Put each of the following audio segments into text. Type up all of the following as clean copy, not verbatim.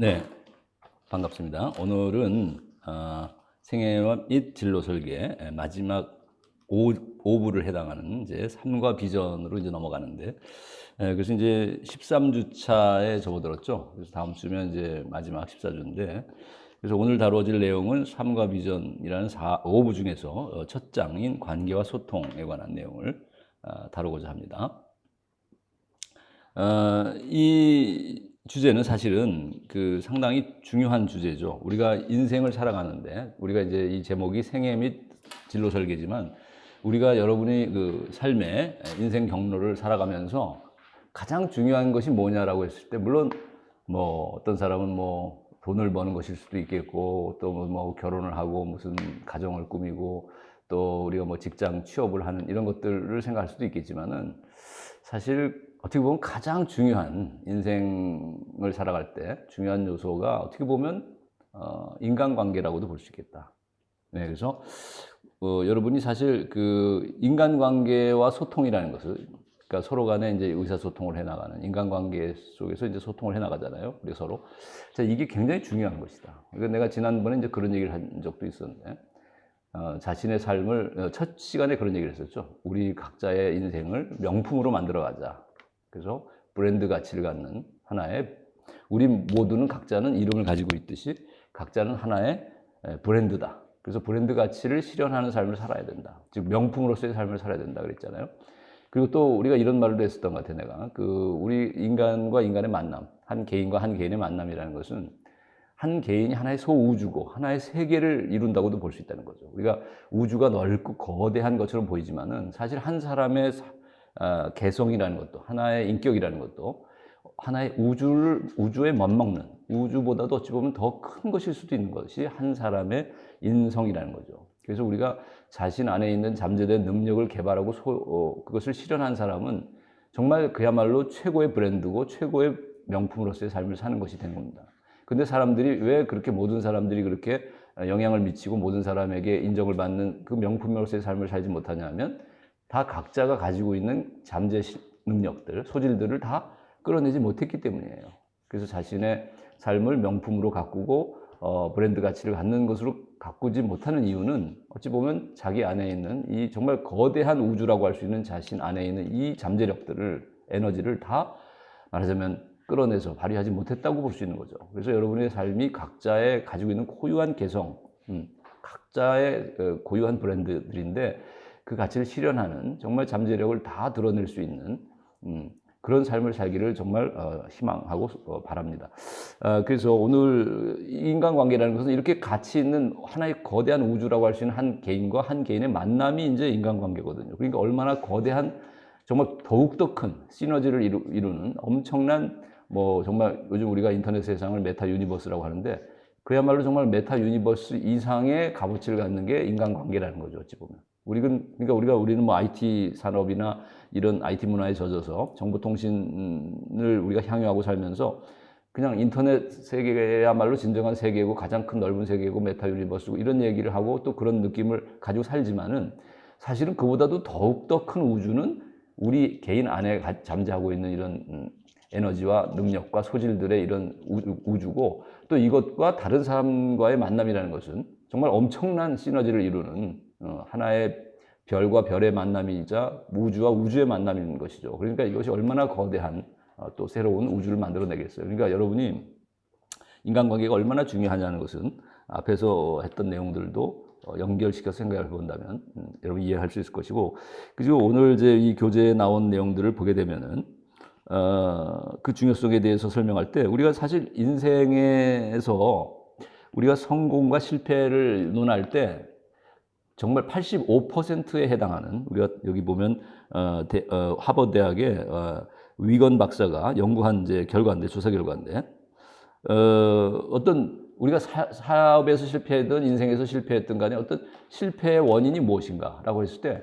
네, 반갑습니다. 오늘은 생애와 및 진로 설계 마지막 5부를 해당하는 이제 삶과 비전으로 이제 넘어가는데, 그래서 이제 13주차에 접어들었죠. 그래서 다음 주면 이제 마지막 14주인데, 그래서 오늘 다뤄질 내용은 삶과 비전이라는 5부 중에서 첫 장인 관계와 소통에 관한 내용을 다루고자 합니다. 이 주제는 사실은 상당히 중요한 주제죠. 우리가 인생을 살아가는데, 우리가 이제 이 제목이 생애 및 진로 설계지만, 우리가 여러분이 그 삶의 인생 경로를 살아가면서 가장 중요한 것이 뭐냐라고 했을 때, 물론 뭐 어떤 사람은 뭐 돈을 버는 것일 수도 있겠고, 또 뭐 결혼을 하고 무슨 가정을 꾸미고, 또 우리가 뭐 직장 취업을 하는 이런 것들을 생각할 수도 있겠지만은, 사실 어떻게 보면 가장 중요한 인생을 살아갈 때 중요한 요소가 어떻게 보면 인간관계라고도 볼 수 있겠다. 네, 그래서 여러분이 사실 그 인간관계와 소통이라는 것을, 그러니까 서로 간에 이제 의사소통을 해나가는 인간관계 속에서 이제 소통을 해나가잖아요. 우리 서로. 자, 이게 굉장히 중요한 것이다. 그러니까 내가 지난번에 이제 그런 얘기를 한 적도 있었는데, 자신의 삶을 첫 시간에 그런 얘기를 했었죠. 우리 각자의 인생을 명품으로 만들어가자. 그래서 브랜드 가치를 갖는 하나의, 우리 모두는 각자는 이름을 가지고 있듯이 각자는 하나의 브랜드다. 그래서 브랜드 가치를 실현하는 삶을 살아야 된다. 즉 명품으로서의 삶을 살아야 된다 그랬잖아요. 그리고 또 우리가 이런 말도 했었던 것 같아요. 내가 우리 인간과 인간의 만남, 한 개인과 한 개인의 만남이라는 것은 한 개인이 하나의 소우주고 하나의 세계를 이룬다고도 볼 수 있다는 거죠. 우리가 우주가 넓고 거대한 것처럼 보이지만은 사실 한 사람의 개성이라는 것도, 하나의 인격이라는 것도 하나의 우주에 멋먹는, 우주보다도 어찌 보면 더 큰 것일 수도 있는 것이 한 사람의 인성이라는 거죠. 그래서 우리가 자신 안에 있는 잠재된 능력을 개발하고 그것을 실현한 사람은 정말 그야말로 최고의 브랜드고 최고의 명품으로서의 삶을 사는 것이 되는 겁니다. 근데 사람들이 왜 그렇게, 모든 사람들이 그렇게 영향을 미치고 모든 사람에게 인정을 받는 그 명품으로서의 삶을 살지 못하냐면, 다 각자가 가지고 있는 잠재 능력들, 소질들을 다 끌어내지 못했기 때문이에요. 그래서 자신의 삶을 명품으로 가꾸고 브랜드 가치를 갖는 것으로 가꾸지 못하는 이유는 어찌 보면 자기 안에 있는 이 정말 거대한 우주라고 할 수 있는 자신 안에 있는 이 잠재력들을, 에너지를 다 말하자면 끌어내서 발휘하지 못했다고 볼 수 있는 거죠. 그래서 여러분의 삶이 각자의 가지고 있는 고유한 개성, 각자의 고유한 브랜드들인데, 그 가치를 실현하는 정말 잠재력을 다 드러낼 수 있는 그런 삶을 살기를 정말 희망하고 바랍니다. 그래서 오늘 인간관계라는 것은 이렇게 가치 있는 하나의 거대한 우주라고 할 수 있는 한 개인과 한 개인의 만남이 이제 인간관계거든요. 그러니까 얼마나 거대한, 정말 더욱더 큰 시너지를 이루는 엄청난, 뭐 정말 요즘 우리가 인터넷 세상을 메타 유니버스라고 하는데, 그야말로 정말 메타 유니버스 이상의 값어치를 갖는 게 인간관계라는 거죠. 어찌 보면. 그러니까 우리는 뭐 IT 산업이나 이런 IT 문화에 젖어서 정보통신을 우리가 향유하고 살면서 그냥 인터넷 세계야말로 진정한 세계고 가장 큰 넓은 세계고 메타 유니버스고 이런 얘기를 하고 또 그런 느낌을 가지고 살지만은, 사실은 그보다도 더욱더 큰 우주는 우리 개인 안에 잠재하고 있는 이런 에너지와 능력과 소질들의 이런 우주고, 또 이것과 다른 사람과의 만남이라는 것은 정말 엄청난 시너지를 이루는 하나의 별과 별의 만남이자 우주와 우주의 만남인 것이죠. 그러니까 이것이 얼마나 거대한 또 새로운 우주를 만들어내겠어요. 그러니까 여러분이 인간관계가 얼마나 중요하냐는 것은 앞에서 했던 내용들도 연결시켜서 생각해 본다면 여러분 이해할 수 있을 것이고, 그리고 오늘 이제 이 교재에 나온 내용들을 보게 되면은 그 중요성에 대해서 설명할 때, 우리가 사실 인생에서 우리가 성공과 실패를 논할 때 정말 85%에 해당하는, 우리가 여기 보면 하버드 대학의 위건 박사가 연구한 이제 결과인데, 조사 결과인데, 어떤 우리가 사업에서 실패했든 인생에서 실패했든 간에 어떤 실패의 원인이 무엇인가라고 했을 때,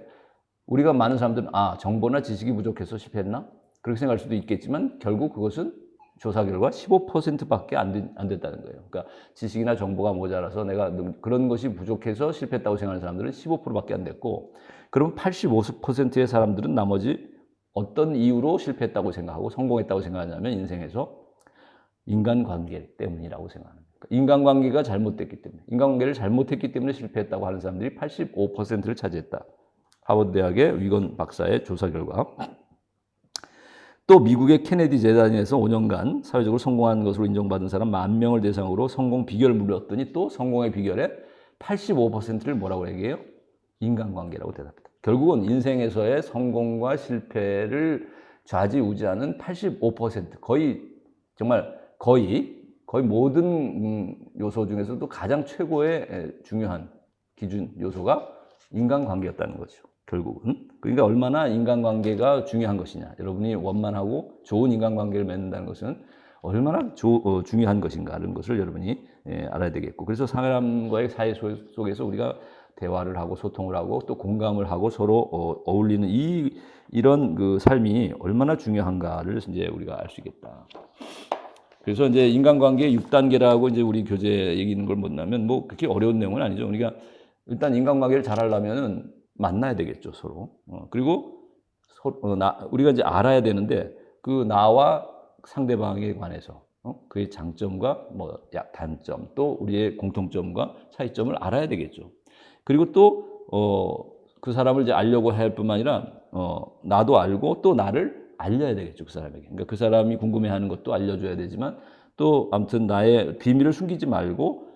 우리가 많은 사람들은 정보나 지식이 부족해서 실패했나? 그렇게 생각할 수도 있겠지만, 결국 그것은 조사 결과 15%밖에 안 됐다는 거예요. 그러니까 지식이나 정보가 모자라서 내가 그런 것이 부족해서 실패했다고 생각하는 사람들은 15%밖에 안 됐고, 그럼 85%의 사람들은 나머지 어떤 이유로 실패했다고 생각하고 성공했다고 생각하냐면, 인생에서 인간관계 때문이라고 생각합니다. 인간관계가 잘못됐기 때문에, 인간관계를 잘못했기 때문에 실패했다고 하는 사람들이 85%를 차지했다. 하버드 대학의 위건 박사의 조사 결과. 또 미국의 케네디 재단에서 5년간 사회적으로 성공한 것으로 인정받은 사람 10,000명을 대상으로 성공 비결을 물었더니 또 성공의 비결에 85%를 뭐라고 얘기해요? 인간관계라고 대답합니다. 결국은 인생에서의 성공과 실패를 좌지우지하는 85%, 거의 정말 거의 모든 요소 중에서도 가장 최고의 중요한 기준 요소가 인간관계였다는 거죠. 결국은. 그러니까 얼마나 인간관계가 중요한 것이냐. 여러분이 원만하고 좋은 인간관계를 맺는다는 것은 얼마나 중요한 것인가라는 것을 여러분이 알아야 되겠고. 그래서 사람과의 사이 속에서 우리가 대화를 하고 소통을 하고 또 공감을 하고 서로 어울리는 이런 그 삶이 얼마나 중요한가를 이제 우리가 알 수 있겠다. 그래서 이제 인간관계 6단계라고 이제 우리 교재 얘기하는 걸 본다면 뭐 그렇게 어려운 내용은 아니죠. 우리가 일단 인간관계를 잘 하려면은 만나야 되겠죠, 서로. 그리고 우리가 이제 알아야 되는데 그 나와 상대방에 관해서 그의 장점과 뭐 단점 또 우리의 공통점과 차이점을 알아야 되겠죠. 그리고 또 그 사람을 이제 알려고 할 뿐만 아니라 나도 알고 또 나를 알려야 되겠죠, 그 사람에게. 그러니까 그 사람이 궁금해하는 것도 알려줘야 되지만 또 아무튼 나의 비밀을 숨기지 말고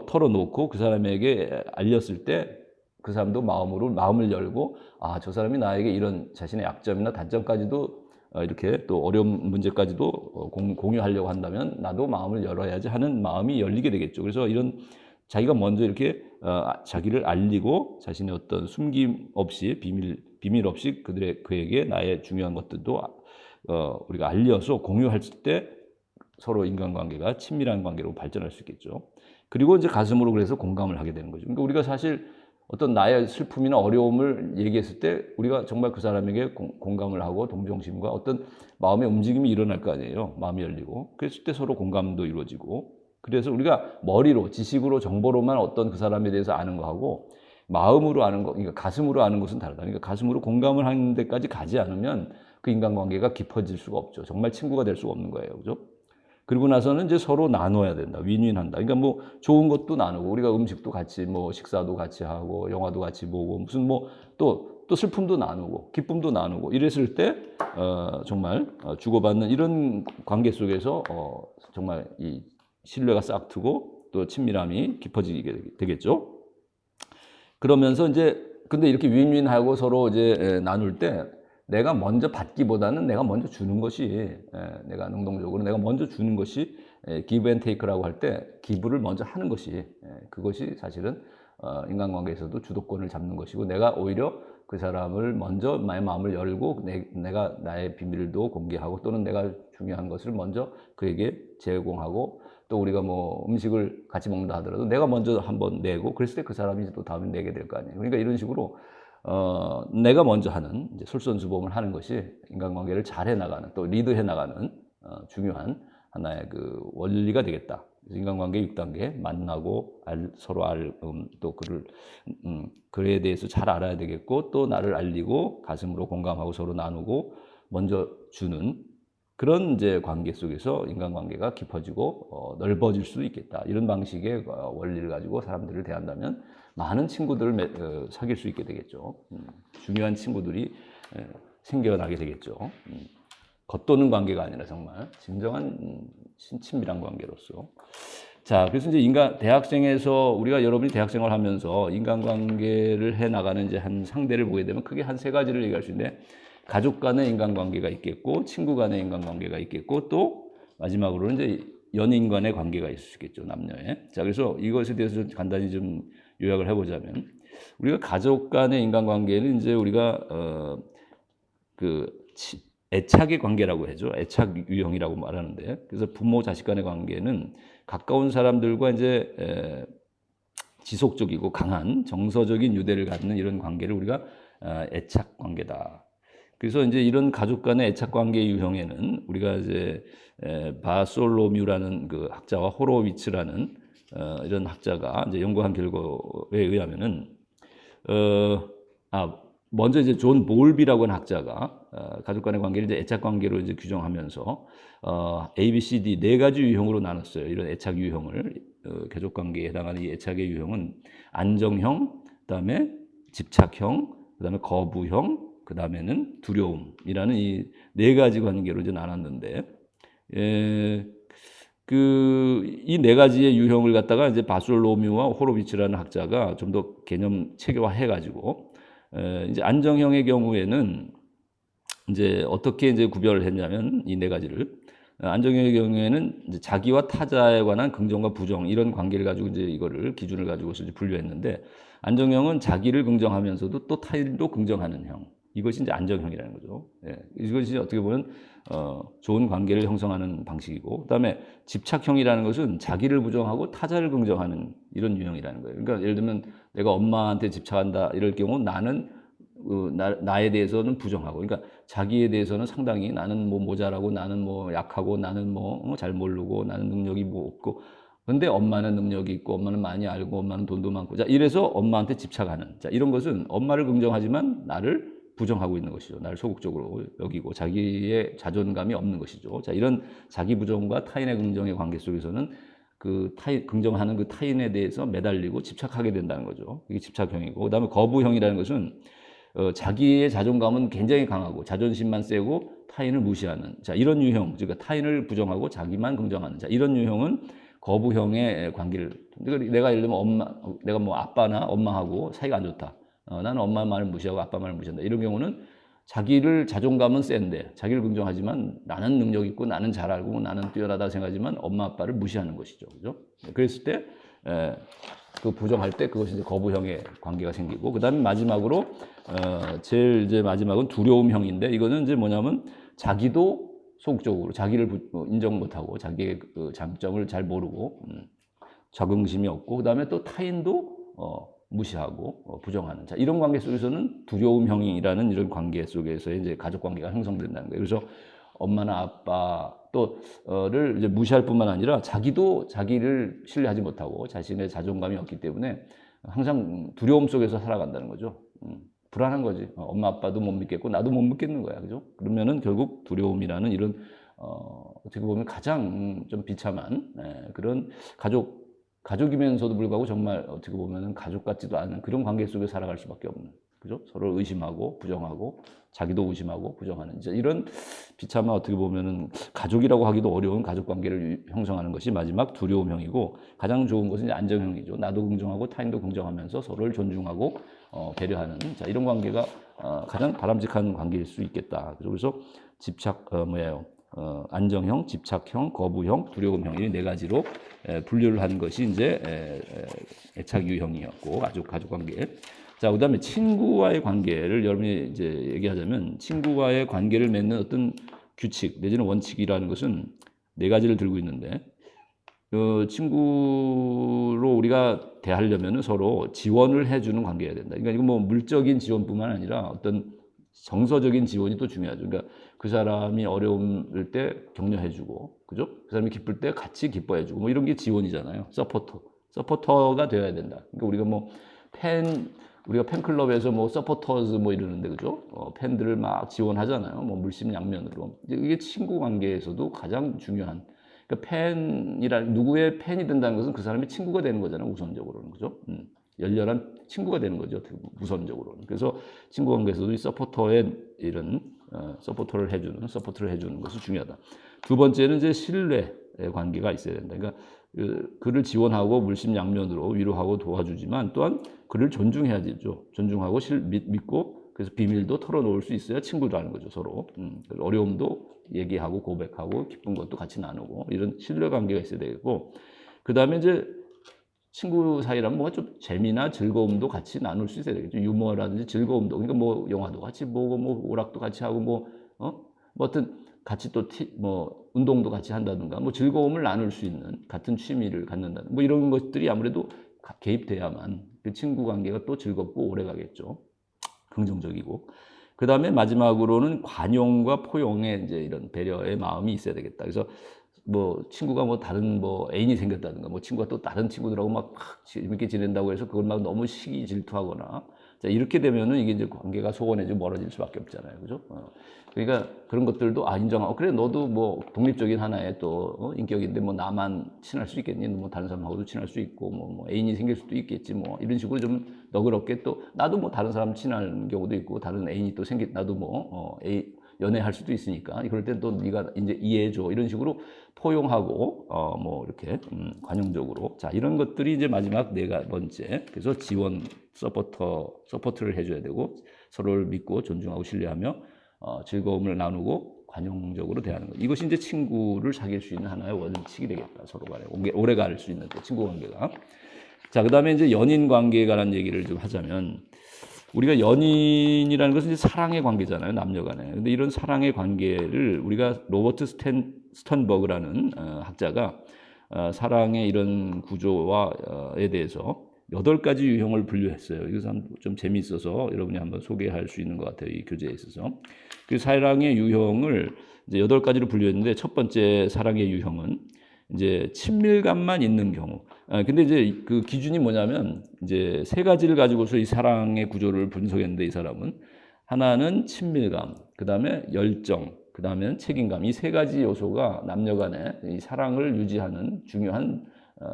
털어놓고 그 사람에게 알렸을 때 그 사람도 마음을 열고 저 사람이 나에게 이런 자신의 약점이나 단점까지도 이렇게 또 어려운 문제까지도 공유하려고 한다면 나도 마음을 열어야지 하는 마음이 열리게 되겠죠. 그래서 이런 자기가 먼저 이렇게 자기를 알리고 자신의 어떤 숨김 없이 비밀 없이 그에게 나의 중요한 것들도 우리가 알려서 공유할 때 서로 인간관계가 친밀한 관계로 발전할 수 있겠죠. 그리고 이제 가슴으로 그래서 공감을 하게 되는 거죠. 그러니까 우리가 사실 어떤 나의 슬픔이나 어려움을 얘기했을 때 우리가 정말 그 사람에게 공감을 하고 동정심과 어떤 마음의 움직임이 일어날 거 아니에요. 마음이 열리고. 그랬을 때 서로 공감도 이루어지고. 그래서 우리가 머리로, 지식으로, 정보로만 어떤 그 사람에 대해서 아는 거하고 마음으로 아는 거, 그러니까 가슴으로 아는 것은 다르다. 그러니까 가슴으로 공감을 하는 데까지 가지 않으면 그 인간관계가 깊어질 수가 없죠. 정말 친구가 될 수가 없는 거예요. 그죠? 그리고 나서는 이제 서로 나눠야 된다. 윈윈한다. 그러니까 뭐 좋은 것도 나누고 우리가 음식도 같이 뭐 식사도 같이 하고 영화도 같이 보고 무슨 뭐 또 슬픔도 나누고 기쁨도 나누고 이랬을 때 정말 주고받는 이런 관계 속에서 정말 이 신뢰가 싹트고 또 친밀함이 깊어지게 되겠죠. 그러면서 이제 근데 이렇게 윈윈하고 서로 이제 나눌 때 내가 먼저 받기보다는 내가 먼저 주는 것이 내가 능동적으로 내가 먼저 주는 것이 give and take라고 할 때 기부를 먼저 하는 것이 그것이 사실은 인간관계에서도 주도권을 잡는 것이고 내가 오히려 그 사람을 먼저 나의 마음을 열고 내가 나의 비밀도 공개하고 또는 내가 중요한 것을 먼저 그에게 제공하고 또 우리가 뭐 음식을 같이 먹는다 하더라도 내가 먼저 한번 내고 그랬을 때 그 사람이 또 다음에 내게 될 거 아니에요. 그러니까 이런 식으로 내가 먼저 하는 이제 솔선수범을 하는 것이 인간관계를 잘해 나가는 또 리드해 나가는 중요한 하나의 그 원리가 되겠다. 인간관계 6단계 만나고 서로 또 그에 대해서 잘 알아야 되겠고 또 나를 알리고 가슴으로 공감하고 서로 나누고 먼저 주는 그런 이제 관계 속에서 인간관계가 깊어지고 넓어질 수도 있겠다. 이런 방식의 원리를 가지고 사람들을 대한다면 많은 친구들을 사귈 수 있게 되겠죠. 중요한 친구들이 생겨나게 되겠죠. 겉도는 관계가 아니라 정말 진정한 친밀한 관계로서. 자, 그래서 이제 대학생에서 우리가 여러분이 대학생활 하면서 인간관계를 해 나가는 이제 한 상대를 보게 되면 크게 한 세 가지를 얘기할 수 있는데 가족 간의 인간관계가 있겠고 친구 간의 인간관계가 있겠고 또 마지막으로는 이제 연인 간의 관계가 있을 수 있겠죠. 남녀의. 자, 그래서 이것에 대해서 좀 간단히 좀 요약을 해보자면 우리가 가족 간의 인간관계는 이제 우리가 애착의 관계라고 하죠. 애착 유형이라고 말하는데 그래서 부모 자식 간의 관계는 가까운 사람들과 이제 지속적이고 강한 정서적인 유대를 갖는 이런 관계를 우리가 애착 관계다. 그래서 이제 이런 가족 간의 애착 관계 유형에는 우리가 이제 바솔로뮤라는 그 학자와 호로위츠라는 이런 학자가 이제 연구한 결과에 의하면은 먼저 이제 존 볼비라고 하는 학자가 가족 간의 관계를 이제 애착 관계로 이제 규정하면서 A, B, C, D 네 가지 유형으로 나눴어요. 이런 애착 유형을 가족 관계에 해당하는 이 애착의 유형은 안정형, 그다음에 집착형, 그다음에 거부형, 그다음에는 두려움이라는 이 네 가지 관계로 이제 나눴는데 이 네 가지의 유형을 갖다가 이제 바솔로뮤와 호로비츠라는 학자가 좀 더 개념 체계화해가지고 이제 안정형의 경우에는 이제 어떻게 이제 구별을 했냐면 이 네 가지를 안정형의 경우에는 이제 자기와 타자에 관한 긍정과 부정 이런 관계를 가지고 이제 이거를 기준을 가지고서 이제 분류했는데 안정형은 자기를 긍정하면서도 또 타인도 긍정하는 형. 이것이 이제 안정형이라는 거죠. 예, 이것이 어떻게 보면 좋은 관계를 형성하는 방식이고, 그다음에 집착형이라는 것은 자기를 부정하고 타자를 긍정하는 이런 유형이라는 거예요. 그러니까 예를 들면 내가 엄마한테 집착한다 이럴 경우 나는 나에 대해서는 부정하고, 그러니까 자기에 대해서는 상당히 나는 뭐 모자라고, 나는 뭐 약하고, 나는 뭐 잘 모르고, 나는 능력이 뭐 없고, 근데 엄마는 능력이 있고, 엄마는 많이 알고, 엄마는 돈도 많고, 자 이래서 엄마한테 집착하는, 자 이런 것은 엄마를 긍정하지만 나를 부정하고 있는 것이죠. 나를 소극적으로 여기고 자기의 자존감이 없는 것이죠. 자 이런 자기 부정과 타인의 긍정의 관계 속에서는 그 긍정하는 그 타인에 대해서 매달리고 집착하게 된다는 거죠. 이게 집착형이고, 그다음에 거부형이라는 것은 자기의 자존감은 굉장히 강하고 자존심만 세고 타인을 무시하는, 자 이런 유형, 그러니까 타인을 부정하고 자기만 긍정하는, 자 이런 유형은 거부형의 관계를, 내가 예를 들면 내가 뭐 아빠나 엄마하고 사이가 안 좋다. 나는 엄마 말을 무시하고 아빠 말을 무시한다. 이런 경우는 자기를 자존감은 센데 자기를 긍정하지만 나는 능력 있고 나는 잘 알고 나는 뛰어나다 생각하지만 엄마 아빠를 무시하는 것이죠. 그죠? 그랬을 때 그 부정할 때 그것이 이제 거부형의 관계가 생기고, 그다음에 마지막으로 제일 이제 마지막은 두려움형인데, 이거는 이제 뭐냐면 자기도 소극적으로 자기를 인정 못하고 자기의 그 장점을 잘 모르고 자긍심이 없고, 그다음에 또 타인도 무시하고 부정하는, 자 이런 관계 속에서는 두려움형이라는 이런 관계 속에서 이제 가족 관계가 형성된다는 거예요. 그래서 엄마나 아빠 또를 이제 무시할 뿐만 아니라 자기도 자기를 신뢰하지 못하고 자신의 자존감이 없기 때문에 항상 두려움 속에서 살아간다는 거죠. 불안한 거지. 엄마 아빠도 못 믿겠고 나도 못 믿겠는 거야. 그죠? 그러면은 결국 두려움이라는 이런 어떻게 보면 가장 좀 비참한 그런 가족이면서도 불구하고 정말 어떻게 보면은 가족 같지도 않은 그런 관계 속에 살아갈 수밖에 없는, 그죠? 서로 의심하고 부정하고 자기도 의심하고 부정하는, 이제 이런 비참한, 어떻게 보면은 가족이라고 하기도 어려운 가족 관계를 형성하는 것이 마지막 두려움형이고, 가장 좋은 것은 이제 안정형이죠. 나도 긍정하고 타인도 긍정하면서 서로를 존중하고 배려하는, 자 이런 관계가 가장 바람직한 관계일 수 있겠다. 그래서 집착 안정형, 집착형, 거부형, 두려움형, 이 네 가지로 분류를 한 것이 이제 애착 유형이었고, 가족 관계. 자, 그다음에 친구와의 관계를 여러분이 이제 얘기하자면, 친구와의 관계를 맺는 어떤 규칙 내지는 원칙이라는 것은 네 가지를 들고 있는데, 친구로 우리가 대하려면 서로 지원을 해주는 관계여야 된다. 그러니까 이거 뭐 물적인 지원뿐만 아니라 어떤 정서적인 지원이 또 중요하죠. 그러니까 그 사람이 어려울 때 격려해주고, 그죠? 그 사람이 기쁠 때 같이 기뻐해주고, 뭐 이런 게 지원이잖아요. 서포터가 되어야 된다. 그러니까 우리가 팬클럽에서 뭐 서포터즈 뭐 이러는데, 그죠? 팬들을 막 지원하잖아요. 뭐 물심양면으로. 이게 친구 관계에서도 가장 중요한. 그러니까 누구의 팬이 된다는 것은 그 사람이 친구가 되는 거잖아요. 우선적으로는, 그죠? 열렬한 친구가 되는 거죠. 우선적으로는. 그래서 친구 관계에서도 이 서포터의 이런 서포트를 해주는 것이 중요하다. 두 번째는 이제 신뢰의 관계가 있어야 된다. 그러니까 그를 지원하고 물심양면으로 위로하고 도와주지만 또한 그를 존중해야 되죠. 존중하고 믿고, 그래서 비밀도 털어놓을 수 있어야 친구라는 거죠. 서로 어려움도 얘기하고 고백하고 기쁜 것도 같이 나누고, 이런 신뢰 관계가 있어야 되고, 그 다음에 이제 친구 사이라면 뭔가 좀 재미나 즐거움도 같이 나눌 수 있어야 되겠죠. 유머라든지 즐거움도, 그러니까 뭐 영화도 같이 보고 뭐 오락도 같이 하고 뭐 어떤 같이 또 운동도 같이 한다든가 뭐 즐거움을 나눌 수 있는 같은 취미를 갖는다든 뭐 이런 것들이 아무래도 개입돼야만 그 친구 관계가 또 즐겁고 오래 가겠죠. 긍정적이고. 그 다음에 마지막으로는 관용과 포용의 이제 이런 배려의 마음이 있어야 되겠다. 그래서 뭐 친구가 뭐 다른 뭐 애인이 생겼다든가 뭐 친구가 또 다른 친구들하고 막 재밌게 지낸다고 해서 그걸 막 너무 시기 질투하거나 자, 이렇게 되면은 이게 이제 관계가 소원해지고 멀어질 수밖에 없잖아요. 그죠? 그러니까 그런 것들도 인정하고, 그래, 너도 뭐 독립적인 하나의 또 인격인데 뭐 나만 친할 수 있겠니? 뭐 다른 사람하고도 친할 수 있고, 뭐 애인이 생길 수도 있겠지. 뭐 이런 식으로 좀 너그럽게, 또 나도 뭐 다른 사람 친할 경우도 있고, 다른 애인이 또 나도 뭐 연애할 수도 있으니까, 그럴 땐 또 네가 이제 이해해줘, 이런 식으로 포용하고 뭐 이렇게 관용적으로. 자, 이런 것들이 이제 마지막 네 번째. 그래서 지원, 서포트를 해줘야 되고, 서로를 믿고 존중하고 신뢰하며 즐거움을 나누고 관용적으로 대하는 것. 이것이 이제 친구를 사귈 수 있는 하나의 원칙이 되겠다. 서로 간에 오래 갈 수 있는 친구 관계가. 자, 그다음에 이제 연인 관계에 관한 얘기를 좀 하자면, 우리가 연인이라는 것은 이제 사랑의 관계잖아요, 남녀 간에. 근데 이런 사랑의 관계를 우리가 로버트 스턴버그라는 학자가 사랑의 이런 구조와에 대해서 8가지 유형을 분류했어요. 이것은 좀 재미있어서 여러분이 한번 소개할 수 있는 것 같아요, 이 교재에 있어서. 그 사랑의 유형을 이제 8가지로 분류했는데, 첫 번째 사랑의 유형은 이제 친밀감만 있는 경우. 근데 이제 그 기준이 뭐냐면, 이제 3가지를 가지고서 이 사랑의 구조를 분석했는데, 이 사람은 하나는 친밀감, 그 다음에 열정, 그 다음에 책임감. 이 3가지 요소가 남녀 간의 이 사랑을 유지하는 중요한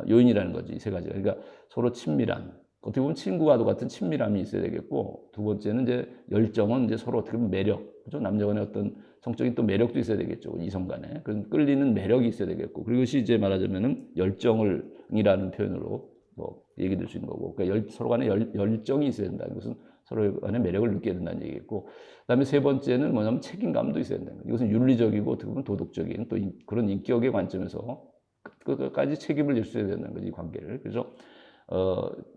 요인이라는 거지, 이 3가지가. 그러니까 서로 친밀한, 어떻게 보면 친구와도 같은 친밀함이 있어야 되겠고, 두 번째는 이제 열정은 이제 서로 어떻게 보면 매력, 그죠? 남녀 간의 어떤 성적인 또 매력도 있어야 되겠죠, 이성 간에. 그런 끌리는 매력이 있어야 되겠고, 그것이 이제 말하자면은 열정이라는 표현으로 뭐 얘기 될 수 있는 거고, 그러니까 서로 간에 열정이 있어야 된다는 것은 서로 간의 매력을 느껴야 된다는 얘기겠고, 그다음에 세 번째는 뭐냐면 책임감도 있어야 된다는 거예요. 이것은 윤리적이고 어떻게 보면 도덕적인 또 그런 인격의 관점에서 끝까지 책임을 질 수 있어야 된다는 거지, 이 관계를. 그래서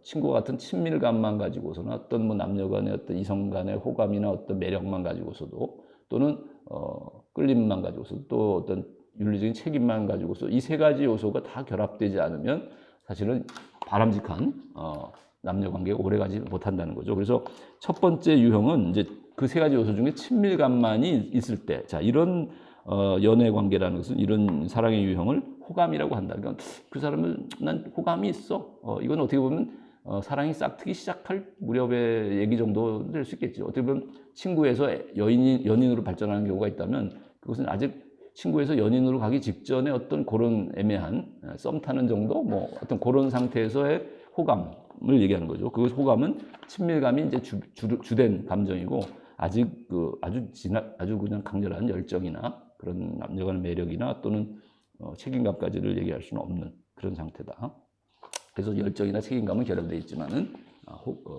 친구와 같은 친밀감만 가지고서는, 어떤 뭐 남녀 간의 어떤 이성 간의 호감이나 어떤 매력만 가지고서도, 또는 끌림만 가지고서도, 또 어떤 윤리적인 책임만 가지고서 이 3가지 요소가 다 결합되지 않으면 사실은 바람직한 남녀 관계가 오래가지 못한다는 거죠. 그래서 첫 번째 유형은 이제 그 3가지 요소 중에 친밀감만이 있을 때, 자, 이런 연애 관계라는 것은 이런 사랑의 유형을 호감이라고 한다. 그러니까 그 사람은 난 호감이 있어. 이건 어떻게 보면 사랑이 싹트기 시작할 무렵의 얘기 정도 될 수 있겠죠. 어떻게 보면 친구에서 연인으로 발전하는 경우가 있다면, 그것은 아직 친구에서 연인으로 가기 직전에 어떤 그런 애매한 썸 타는 정도, 뭐 어떤 그런 상태에서의 호감을 얘기하는 거죠. 그 호감은 친밀감이 이제 주된 감정이고, 아직 아주 그냥 강렬한 열정이나 그런 남녀 간의 매력이나 또는 책임감까지를 얘기할 수는 없는 그런 상태다. 그래서 열정이나 책임감은 결합되어 있지만은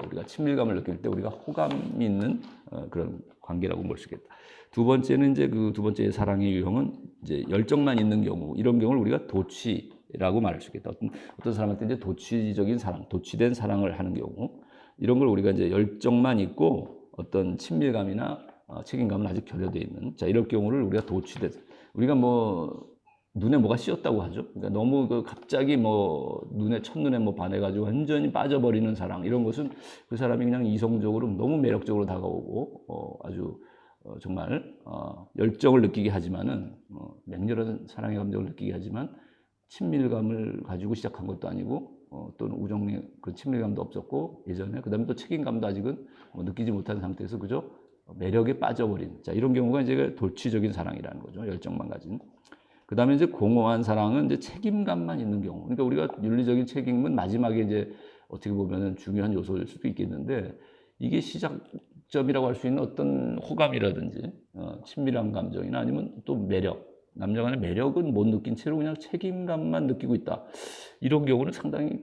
우리가 친밀감을 느낄 때 우리가 호감이 있는 그런 관계라고 볼 수 있겠다. 두 번째는 이제 그 두 번째 사랑의 유형은 이제 열정만 있는 경우, 이런 경우를 우리가 도취라고 말할 수 있겠다. 어떤 사람한테 이제 도취적인 사랑, 도취된 사랑을 하는 경우, 이런 걸 우리가 이제 열정만 있고 어떤 친밀감이나 책임감은 아직 결여되어 있는, 자, 이런 경우를 우리가 도취된, 우리가 뭐 눈에 뭐가 씌었다고 하죠. 그러니까 너무 갑자기 뭐 첫눈에 뭐 반해가지고 완전히 빠져버리는 사랑, 이런 것은 그 사람이 그냥 이성적으로 너무 매력적으로 다가오고 아주 정말 열정을 느끼게 하지만은 맹렬한 사랑의 감정을 느끼게 하지만 친밀감을 가지고 시작한 것도 아니고 또는 우정의 그 친밀감도 없었고 예전에, 그다음에 또 책임감도 아직은 느끼지 못한 상태에서 그저 매력에 빠져버린, 자, 이런 경우가 이제 돌취적인 사랑이라는 거죠. 열정만 가진. 그 다음에 이제 공허한 사랑은 이제 책임감만 있는 경우. 그러니까 우리가 윤리적인 책임은 마지막에 이제 어떻게 보면은 중요한 요소일 수도 있겠는데, 이게 시작점이라고 할 수 있는 어떤 호감이라든지 친밀한 감정이나 아니면 또 매력, 남녀 간의 매력은 못 느낀 채로 그냥 책임감만 느끼고 있다. 이런 경우는 상당히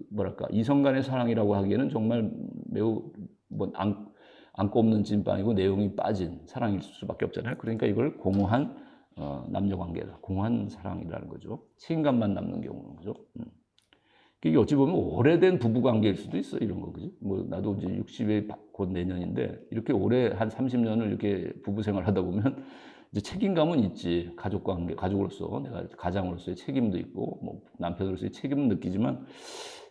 뭐랄까, 이성 간의 사랑이라고 하기에는 정말 매우 안고 없는 찐빵이고 내용이 빠진 사랑일 수밖에 없잖아요. 그러니까 이걸 공허한 남녀 관계다, 공허한 사랑이라는 거죠. 책임감만 남는 경우는, 그죠? 이게 어찌 보면 오래된 부부 관계일 수도 있어, 이런 거, 그죠? 뭐 나도 이제 60에 곧 내년인데, 이렇게 오래 한 30년을 이렇게 부부 생활 하다 보면 이제 책임감은 있지. 가족 관계, 가족으로서 내가 가장으로서의 책임도 있고, 뭐 남편으로서의 책임은 느끼지만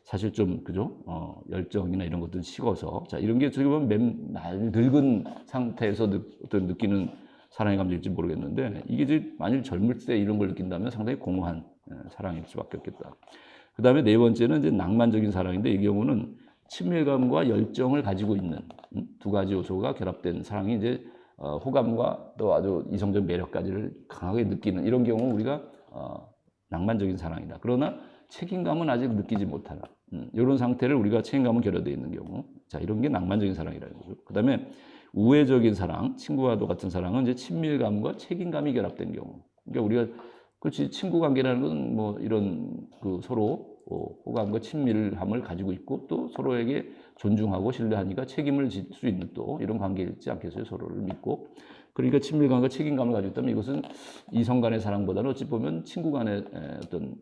사실 좀, 그죠? 열정이나 이런 것들은 식어서, 자, 이런 게 어떻게 보면 늙은 상태에서 어떤 느끼는 사랑의 감정일지 모르겠는데, 이게 이제 만일 젊을 때 이런 걸 느낀다면 상당히 공허한 사랑일 수밖에 없겠다. 그 다음에 네 번째는 이제 낭만적인 사랑인데, 이 경우는 친밀감과 열정을 가지고 있는 두 가지 요소가 결합된 사랑이 이제 호감과 또 아주 이성적 매력까지를 강하게 느끼는 이런 경우 우리가 낭만적인 사랑이다. 그러나 책임감은 아직 느끼지 못하는 이런 상태를 우리가 책임감은 결여되어 있는 경우, 자 이런 게 낭만적인 사랑이라는 거죠. 그다음에 우애적인 사랑, 친구와도 같은 사랑은 이제 친밀감과 책임감이 결합된 경우. 그러니까 우리가 그렇지 친구 관계라는 건 뭐 이런 그 서로 호감과 친밀함을 가지고 있고 또 서로에게 존중하고 신뢰하니까 책임을 질 수 있는 또 이런 관계일지 않겠어요. 서로를 믿고. 그러니까 친밀감과 책임감을 가지고 있다면 이것은 이성 간의 사랑보다는 어찌 보면 친구 간의 어떤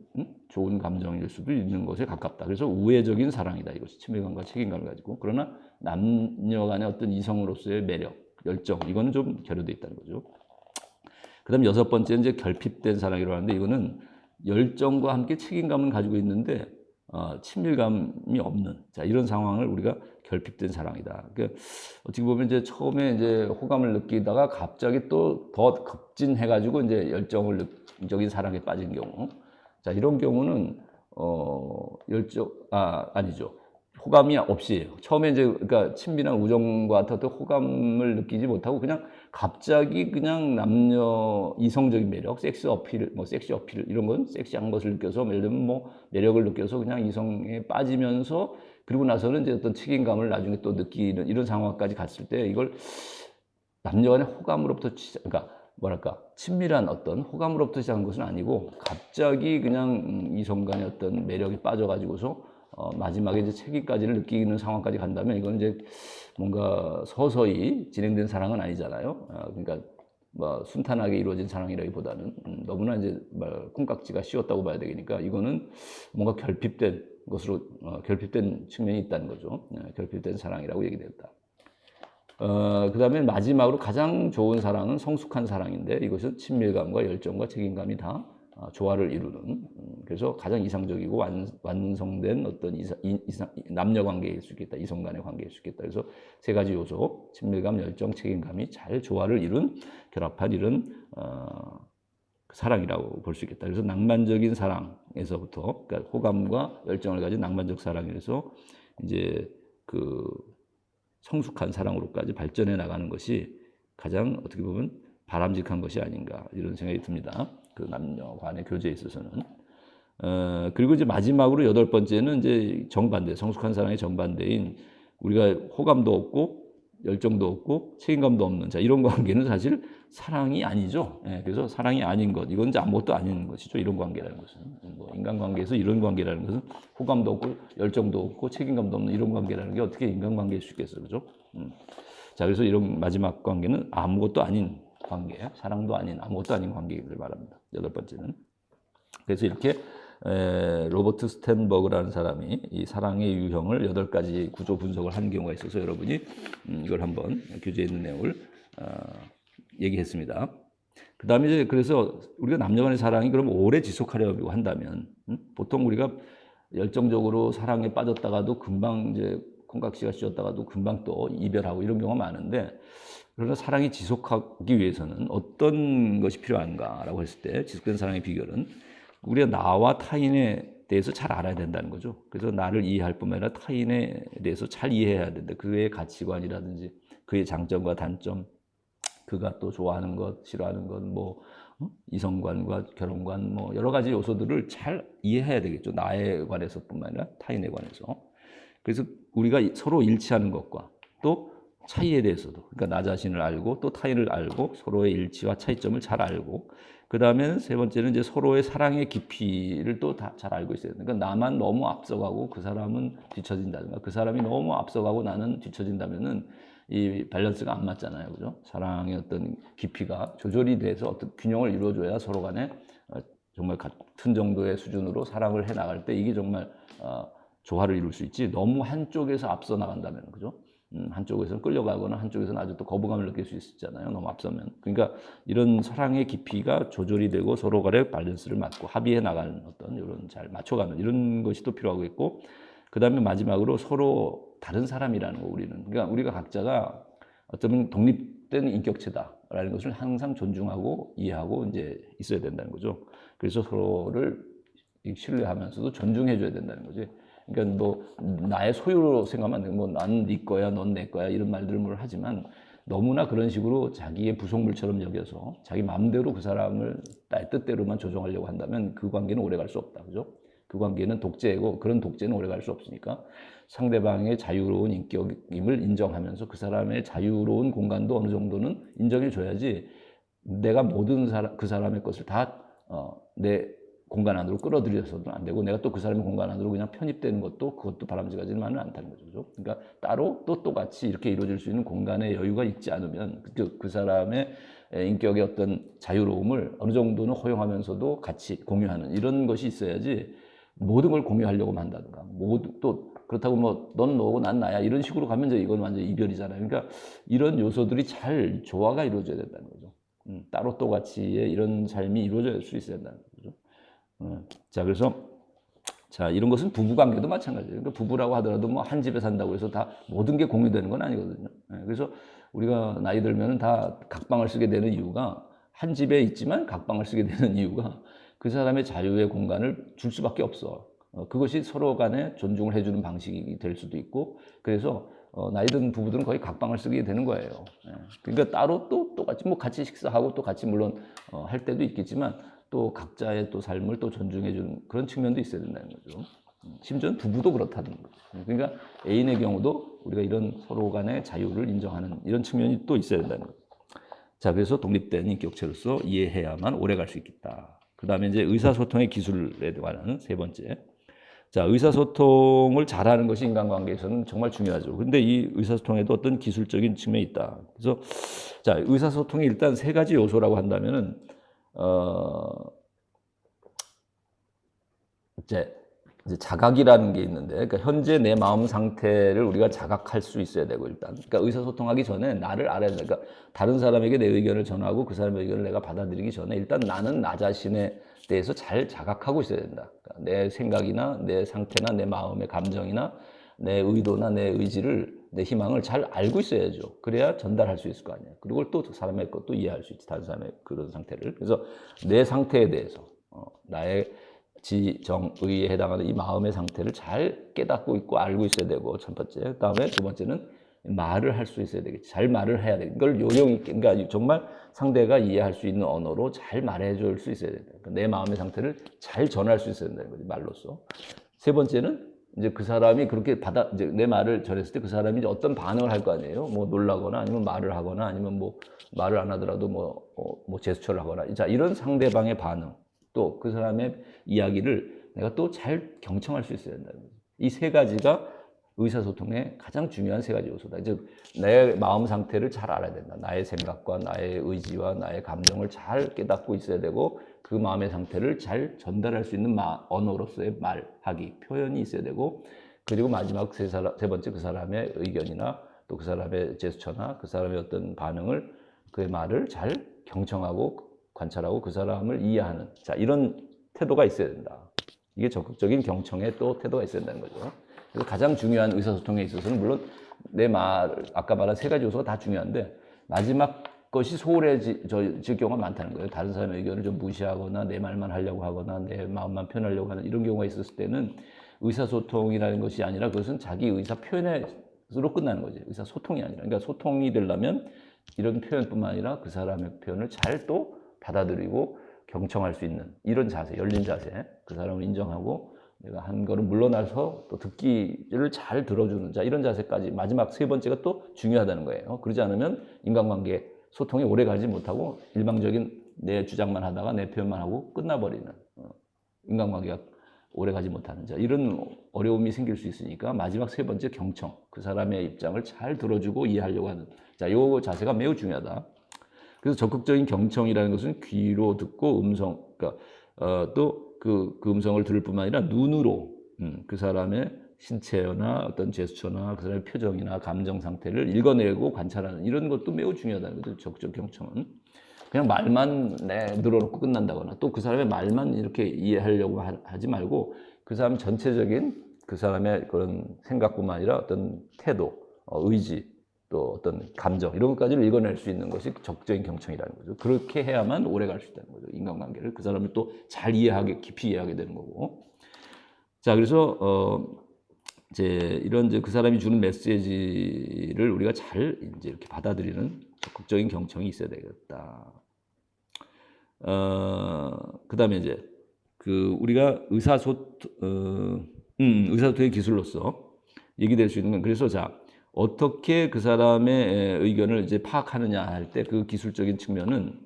좋은 감정일 수도 있는 것에 가깝다. 그래서 우애적인 사랑이다. 이것이 친밀감과 책임감을 가지고. 그러나 남녀 간의 어떤 이성으로서의 매력, 열정 이거는 좀 결여되어 있다는 거죠. 그 다음 여섯 번째는 이제 결핍된 사랑이라고 하는데 이거는 열정과 함께 책임감은 가지고 있는데 친밀감이 없는 자 이런 상황을 우리가 결핍된 사랑이다. 그러니까 어떻게 보면 이제 처음에 이제 호감을 느끼다가 갑자기 또 더 급진해가지고 이제 열정적인 사랑에 빠진 경우, 자 이런 경우는 아니죠. 호감이 없이 처음에 이제 그러니까 친밀한 우정과 어떤 호감을 느끼지 못하고 그냥 갑자기 그냥 남녀 이성적인 매력, 섹시 어필 이런 건 섹시한 것을 느껴서 예를 들면 뭐 매력을 느껴서 그냥 이성에 빠지면서 그리고 나서는 이제 어떤 책임감을 나중에 또 느끼는 이런 상황까지 갔을 때 이걸 남녀간의 호감으로부터 그러니까 뭐랄까 친밀한 어떤 호감으로부터 시작한 것은 아니고 갑자기 그냥 이성 간의 어떤 매력에 빠져가지고서 마지막에 이제 책임까지를 느끼는 상황까지 간다면 이건 이제 뭔가 서서히 진행된 사랑은 아니잖아요. 그러니까 뭐 순탄하게 이루어진 사랑이라기보다는 너무나 이제 콩깍지가 씌웠다고 봐야 되니까 이거는 뭔가 결핍된 것으로 결핍된 측면이 있다는 거죠. 결핍된 사랑이라고 얘기됐다. 그 다음에 마지막으로 가장 좋은 사랑은 성숙한 사랑인데 이것은 친밀감과 열정과 책임감이 다 조화를 이루는 그래서 가장 이상적이고 완성된 어떤 남녀 관계일 수 있겠다. 이성 간의 관계일 수 있겠다. 그래서 세 가지 요소 친밀감, 열정, 책임감이 잘 조화를 이룬 결합한 이런 사랑이라고 볼 수 있겠다. 그래서 낭만적인 사랑에서부터 그러니까 호감과 열정을 가진 낭만적 사랑에서 이제 그 성숙한 사랑으로까지 발전해 나가는 것이 가장 어떻게 보면 바람직한 것이 아닌가 이런 생각이 듭니다. 그 남녀 간의 교제에 있어서는. 그리고 이제 마지막으로 여덟 번째는 이제 정반대, 성숙한 사랑의 정반대인 우리가 호감도 없고 열정도 없고 책임감도 없는 자 이런 관계는 사실 사랑이 아니죠. 그래서 사랑이 아닌 것 이건 이제 아무것도 아닌 것이죠. 이런 관계라는 것은 뭐 인간관계에서 이런 관계라는 것은 호감도 없고 열정도 없고 책임감도 없는 이런 관계라는 게 어떻게 인간관계일 수 있겠어요, 그죠? 자 그래서 이런 마지막 관계는 아무것도 아닌 관계, 사랑도 아닌 아무것도 아닌 관계를 말합니다. 여덟 번째는 그래서 이렇게 로버트 스탠버그라는 사람이 이 사랑의 유형을 8가지 구조 분석을 한 경우가 있어서 여러분이 이걸 한번 교재에 있는 내용을 얘기했습니다. 그 다음에 이제 그래서 우리가 남녀 간의 사랑이 그럼 오래 지속하려고 한다면 보통 우리가 열정적으로 사랑에 빠졌다가도 금방 이제 콩깍지가 씌었다가도 금방 또 이별하고 이런 경우가 많은데 그러나 사랑이 지속하기 위해서는 어떤 것이 필요한가라고 했을 때 지속된 사랑의 비결은 우리가 나와 타인에 대해서 잘 알아야 된다는 거죠. 그래서 나를 이해할 뿐만 아니라 타인에 대해서 잘 이해해야 된다. 그의 가치관이라든지 그의 장점과 단점, 그가 또 좋아하는 것, 싫어하는 것, 뭐 이성관과 결혼관, 뭐 여러 가지 요소들을 잘 이해해야 되겠죠. 나에 관해서뿐만 아니라 타인에 관해서. 그래서 우리가 서로 일치하는 것과 또 차이에 대해서도 그러니까 나 자신을 알고 또 타인을 알고 서로의 일치와 차이점을 잘 알고 그 다음에는 세 번째는 이제 서로의 사랑의 깊이를 또 다 잘 알고 있어야 돼요. 그러니까 나만 너무 앞서가고 그 사람은 뒤처진다든가 그 사람이 너무 앞서가고 나는 뒤처진다면은 이 밸런스가 안 맞잖아요, 그죠? 사랑의 어떤 깊이가 조절이 돼서 어떤 균형을 이루어줘야 서로 간에 정말 같은 정도의 수준으로 사랑을 해 나갈 때 이게 정말 조화를 이룰 수 있지. 너무 한쪽에서 앞서 나간다면, 그죠? 한쪽에서는 끌려가거나 한쪽에서는 아주 또 거부감을 느낄 수 있잖아요. 너무 앞서면. 그러니까 이런 사랑의 깊이가 조절이 되고 서로 간의 밸런스를 맞고 합의해 나가는 어떤 이런 잘 맞춰가는 이런 것이 또 필요하겠고 그 다음에 마지막으로 서로 다른 사람이라는 거 우리는. 그러니까 우리가 각자가 어쩌면 독립된 인격체다라는 것을 항상 존중하고 이해하고 이제 있어야 된다는 거죠. 그래서 서로를 신뢰하면서도 존중해 줘야 된다는 거지. 그러니까 뭐 나의 소유로 생각하면 안 되고 뭐 난 네 거야, 넌 내 거야 이런 말들을 하지만 너무나 그런 식으로 자기의 부속물처럼 여겨서 자기 마음대로 그 사람을 나의 뜻대로만 조종하려고 한다면 그 관계는 오래 갈 수 없다. 그죠? 그 관계는 독재이고 그런 독재는 오래 갈 수 없으니까 상대방의 자유로운 인격임을 인정하면서 그 사람의 자유로운 공간도 어느 정도는 인정해 줘야지 내가 모든 그 사람의 것을 다 내 공간 안으로 끌어들여서도 안 되고 내가 또 그 사람의 공간 안으로 그냥 편입되는 것도 그것도 바람직하지는 않다는 거죠. 그러니까 따로 또 똑같이 이렇게 이루어질 수 있는 공간의 여유가 있지 않으면 그 사람의 인격의 어떤 자유로움을 어느 정도는 허용하면서도 같이 공유하는 이런 것이 있어야지 모든 걸 공유하려고 한다든가 모두 또 그렇다고 뭐 넌 너고 난 나야 이런 식으로 가면 이제 이건 완전 이별이잖아요. 그러니까 이런 요소들이 잘 조화가 이루어져야 된다는 거죠. 따로 똑같이의 이런 삶이 이루어질 수 있어야 된다는 거죠. 자, 그래서 자, 이런 것은 부부 관계도 마찬가지예요. 그러니까 부부라고 하더라도 뭐 한 집에 산다고 해서 다 모든 게 공유되는 건 아니거든요. 그래서 우리가 나이 들면은 다 각방을 쓰게 되는 이유가 한 집에 있지만 각방을 쓰게 되는 이유가 그 사람의 자유의 공간을 줄 수밖에 없어. 그것이 서로 간에 존중을 해주는 방식이 될 수도 있고 그래서 나이 든 부부들은 거의 각방을 쓰게 되는 거예요. 그러니까 따로 또 똑같이 뭐 같이 식사하고 또 같이 물론 할 때도 있겠지만 또 각자의 또 삶을 또 존중해주는 그런 측면도 있어야 된다는 거죠. 심지어는 부부도 그렇다는 거죠. 그러니까 애인의 경우도 우리가 이런 서로 간의 자유를 인정하는 이런 측면이 또 있어야 된다는 거죠. 자, 그래서 독립된 인격체로서 이해해야만 오래 갈 수 있겠다. 그 다음에 이제 의사소통의 기술에 관한 세 번째. 자, 의사소통을 잘하는 것이 인간관계에서는 정말 중요하죠. 근데 이 의사소통에도 어떤 기술적인 측면이 있다. 그래서 자, 의사소통이 일단 세 가지 요소라고 한다면은 이제 자각이라는 게 있는데, 그러니까 현재 내 마음 상태를 우리가 자각할 수 있어야 되고 일단, 그러니까 의사소통하기 전에 나를 알아야 돼. 그러니까 다른 사람에게 내 의견을 전하고 그 사람의 의견을 내가 받아들이기 전에 일단 나는 나 자신에 대해서 잘 자각하고 있어야 된다. 그러니까 내 생각이나 내 상태나 내 마음의 감정이나 내 의도나 내 의지를 내 희망을 잘 알고 있어야죠. 그래야 전달할 수 있을 거 아니에요. 그리고 또 사람의 것도 이해할 수 있지. 다른 사람의 그런 상태를. 그래서 내 상태에 대해서 나의 지정의에 해당하는 이 마음의 상태를 잘 깨닫고 있고 알고 있어야 되고 첫 번째. 그다음에 두 번째는 말을 할 수 있어야 되겠지. 잘 말을 해야 돼. 이걸 요령 있게, 그러니까 정말 상대가 이해할 수 있는 언어로 잘 말해줄 수 있어야 돼. 그러니까 내 마음의 상태를 잘 전할 수 있어야 된다는 거지, 말로써. 세 번째는 이제 그 사람이 그렇게 이제 내 말을 전했을 때 그 사람이 이제 어떤 반응을 할 거 아니에요. 뭐 놀라거나 아니면 말을 하거나 아니면 뭐 말을 안 하더라도 뭐 제스처를 하거나. 자, 이런 상대방의 반응. 또 그 사람의 이야기를 내가 또 잘 경청할 수 있어야 된다는 거죠. 이 세 가지가 의사소통의 가장 중요한 세 가지 요소다. 즉, 내 마음 상태를 잘 알아야 된다. 나의 생각과 나의 의지와 나의 감정을 잘 깨닫고 있어야 되고 그 마음의 상태를 잘 전달할 수 있는 언어로서의 말하기, 표현이 있어야 되고 그리고 마지막 세 번째 그 사람의 의견이나 또 그 사람의 제스처나 그 사람의 어떤 반응을 그의 말을 잘 경청하고 관찰하고 그 사람을 이해하는 자 이런 태도가 있어야 된다. 이게 적극적인 경청의 또 태도가 있어야 된다는 거죠. 그래서 가장 중요한 의사소통에 있어서는 물론 아까 말한 세 가지 요소가 다 중요한데 마지막 것이 소홀해질 경우가 많다는 거예요. 다른 사람의 의견을 좀 무시하거나 내 말만 하려고 하거나 내 마음만 표현하려고 하는 이런 경우가 있었을 때는 의사소통이라는 것이 아니라 그것은 자기 의사 표현으로 끝나는 거지. 의사소통이 아니라. 그러니까 소통이 되려면 이런 표현뿐만 아니라 그 사람의 표현을 잘 또 받아들이고 경청할 수 있는 이런 자세, 열린 자세, 그 사람을 인정하고 내가 한 걸음 물러나서 또 듣기를 잘 들어주는 자 이런 자세까지 마지막 세 번째가 또 중요하다는 거예요. 그러지 않으면 인간관계 소통이 오래 가지 못하고 일방적인 내 주장만 하다가 내 표현만 하고 끝나버리는 인간관계가 오래 가지 못하는 자 이런 어려움이 생길 수 있으니까 마지막 세 번째 경청 그 사람의 입장을 잘 들어주고 이해하려고 하는 자 요 자세가 매우 중요하다. 그래서 적극적인 경청이라는 것은 귀로 듣고 그러니까 또 그 음성을 들을 뿐만 아니라 눈으로 그 사람의 신체나 어떤 제스처나 그 사람의 표정이나 감정 상태를 읽어내고 관찰하는 이런 것도 매우 중요하다는 거죠. 적극적 경청은 그냥 말만 늘어놓고 끝난다거나 또 그 사람의 말만 이렇게 이해하려고 하지 말고 그 사람 전체적인 그 사람의 그런 생각뿐만 아니라 어떤 태도, 의지 또 어떤 감정 이런 것까지를 읽어낼 수 있는 것이 적극적인 경청이라는 거죠. 그렇게 해야만 오래 갈 수 있다는 거죠. 인간관계를 그 사람을 또 잘 깊이 이해하게 되는 거고. 자, 그래서 이제 이런 이제 그 사람이 주는 메시지를 우리가 잘 이제 이렇게 받아들이는 적극적인 경청이 있어야 되겠다. 그다음에 이제 그 우리가 의사소통의 기술로서 얘기될 수 있는 건 그래서 자 어떻게 그 사람의 의견을 이제 파악하느냐 할 때 그 기술적인 측면은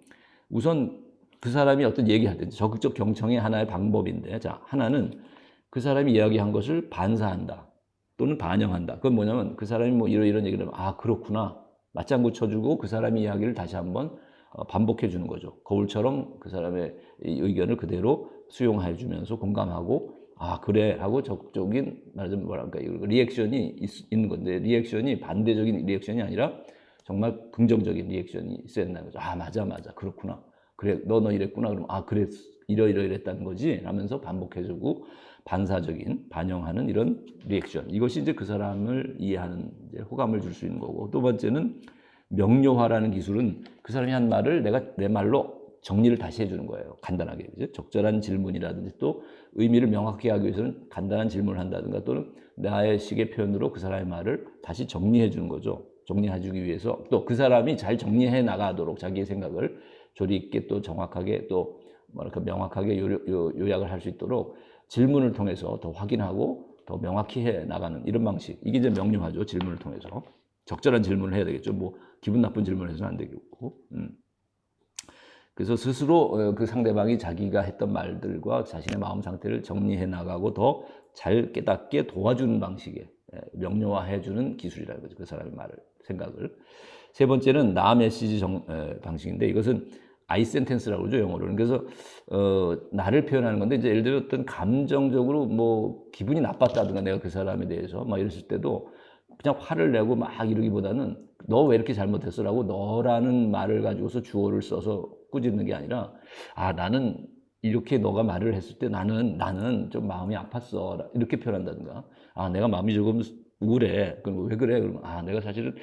우선 그 사람이 어떤 얘기할 때 적극적 경청의 하나의 방법인데 자 하나는 그 사람이 이야기한 것을 반사한다 또는 반영한다. 그건 뭐냐면 그 사람이 뭐 이런 얘기를 하면 아 그렇구나 맞장구 쳐주고 그 사람의 이야기를 다시 한번 반복해 주는 거죠. 거울처럼 그 사람의 의견을 그대로 수용해 주면서 공감하고 아 그래 하고 적극적인 말하자면 뭐랄까 리액션이 있는 건데 리액션이 반대적인 리액션이 아니라 정말 긍정적인 리액션이 있어야 된다는 거죠. 아 맞아 그렇구나 그래 너 이랬구나 그럼 아 그래 이랬다는 거지 하면서 반복해주고 반사적인 반영하는 이런 리액션 이것이 이제 그 사람을 이해하는 이제 호감을 줄 수 있는 거고 또 번째는 명료화라는 기술은 그 사람이 한 말을 내가 내 말로 정리를 다시 해주는 거예요. 간단하게. 이제 적절한 질문이라든지 또 의미를 명확히 하기 위해서는 간단한 질문을 한다든가 또는 나의 식의 표현으로 그 사람의 말을 다시 정리해 주는 거죠. 정리해 주기 위해서 또 그 사람이 잘 정리해 나가도록 자기의 생각을 조리 있게 또 정확하게 또 뭐랄까 명확하게 요약을 할 수 있도록 질문을 통해서 더 확인하고 더 명확히 해 나가는 이런 방식. 이게 이제 명료하죠. 질문을 통해서. 적절한 질문을 해야 되겠죠. 뭐 기분 나쁜 질문을 해서는 안 되겠고. 그래서 스스로 그 상대방이 자기가 했던 말들과 자신의 마음 상태를 정리해 나가고 더 잘 깨닫게 도와주는 방식의 명료화해주는 기술이라는 거죠. 그 사람의 말을, 생각을. 세 번째는 나 메시지 방식인데 이것은 I sentence라고 그러죠, 영어로는. 그래서 나를 표현하는 건데 이제 예를 들어 어떤 감정적으로 뭐 기분이 나빴다든가 내가 그 사람에 대해서 막 이랬을 때도 그냥 화를 내고 막 이러기보다는 너 왜 이렇게 잘못했어라고 너라는 말을 가지고서 주어를 써서 꾸짖는 게 아니라 아 나는 이렇게 너가 말을 했을 때 나는 좀 마음이 아팠어 이렇게 표현한다든가 아 내가 마음이 조금 우울해 그럼 왜 그래 그러면 아 내가 사실은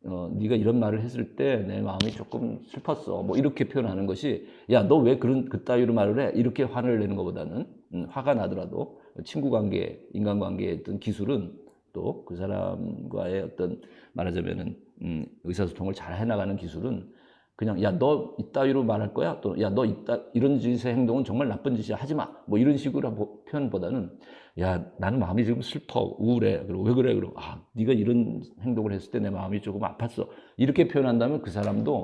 네가 이런 말을 했을 때 내 마음이 조금 슬펐어 뭐 이렇게 표현하는 것이 야 너 왜 그따위로 말을 해 이렇게 화를 내는 것보다는 화가 나더라도 친구 관계 인간관계의 어떤 기술은 또 그 사람과의 어떤 말하자면은 의사소통을 잘 해나가는 기술은 그냥 야 너 이따위로 말할 거야 또 야 너 이런 짓의 행동은 정말 나쁜 짓이야 하지 마 뭐 이런 식으로 표현보다는 야 나는 마음이 지금 슬퍼 우울해 그리고 왜 그래 그러고 아 네가 이런 행동을 했을 때 내 마음이 조금 아팠어 이렇게 표현한다면 그 사람도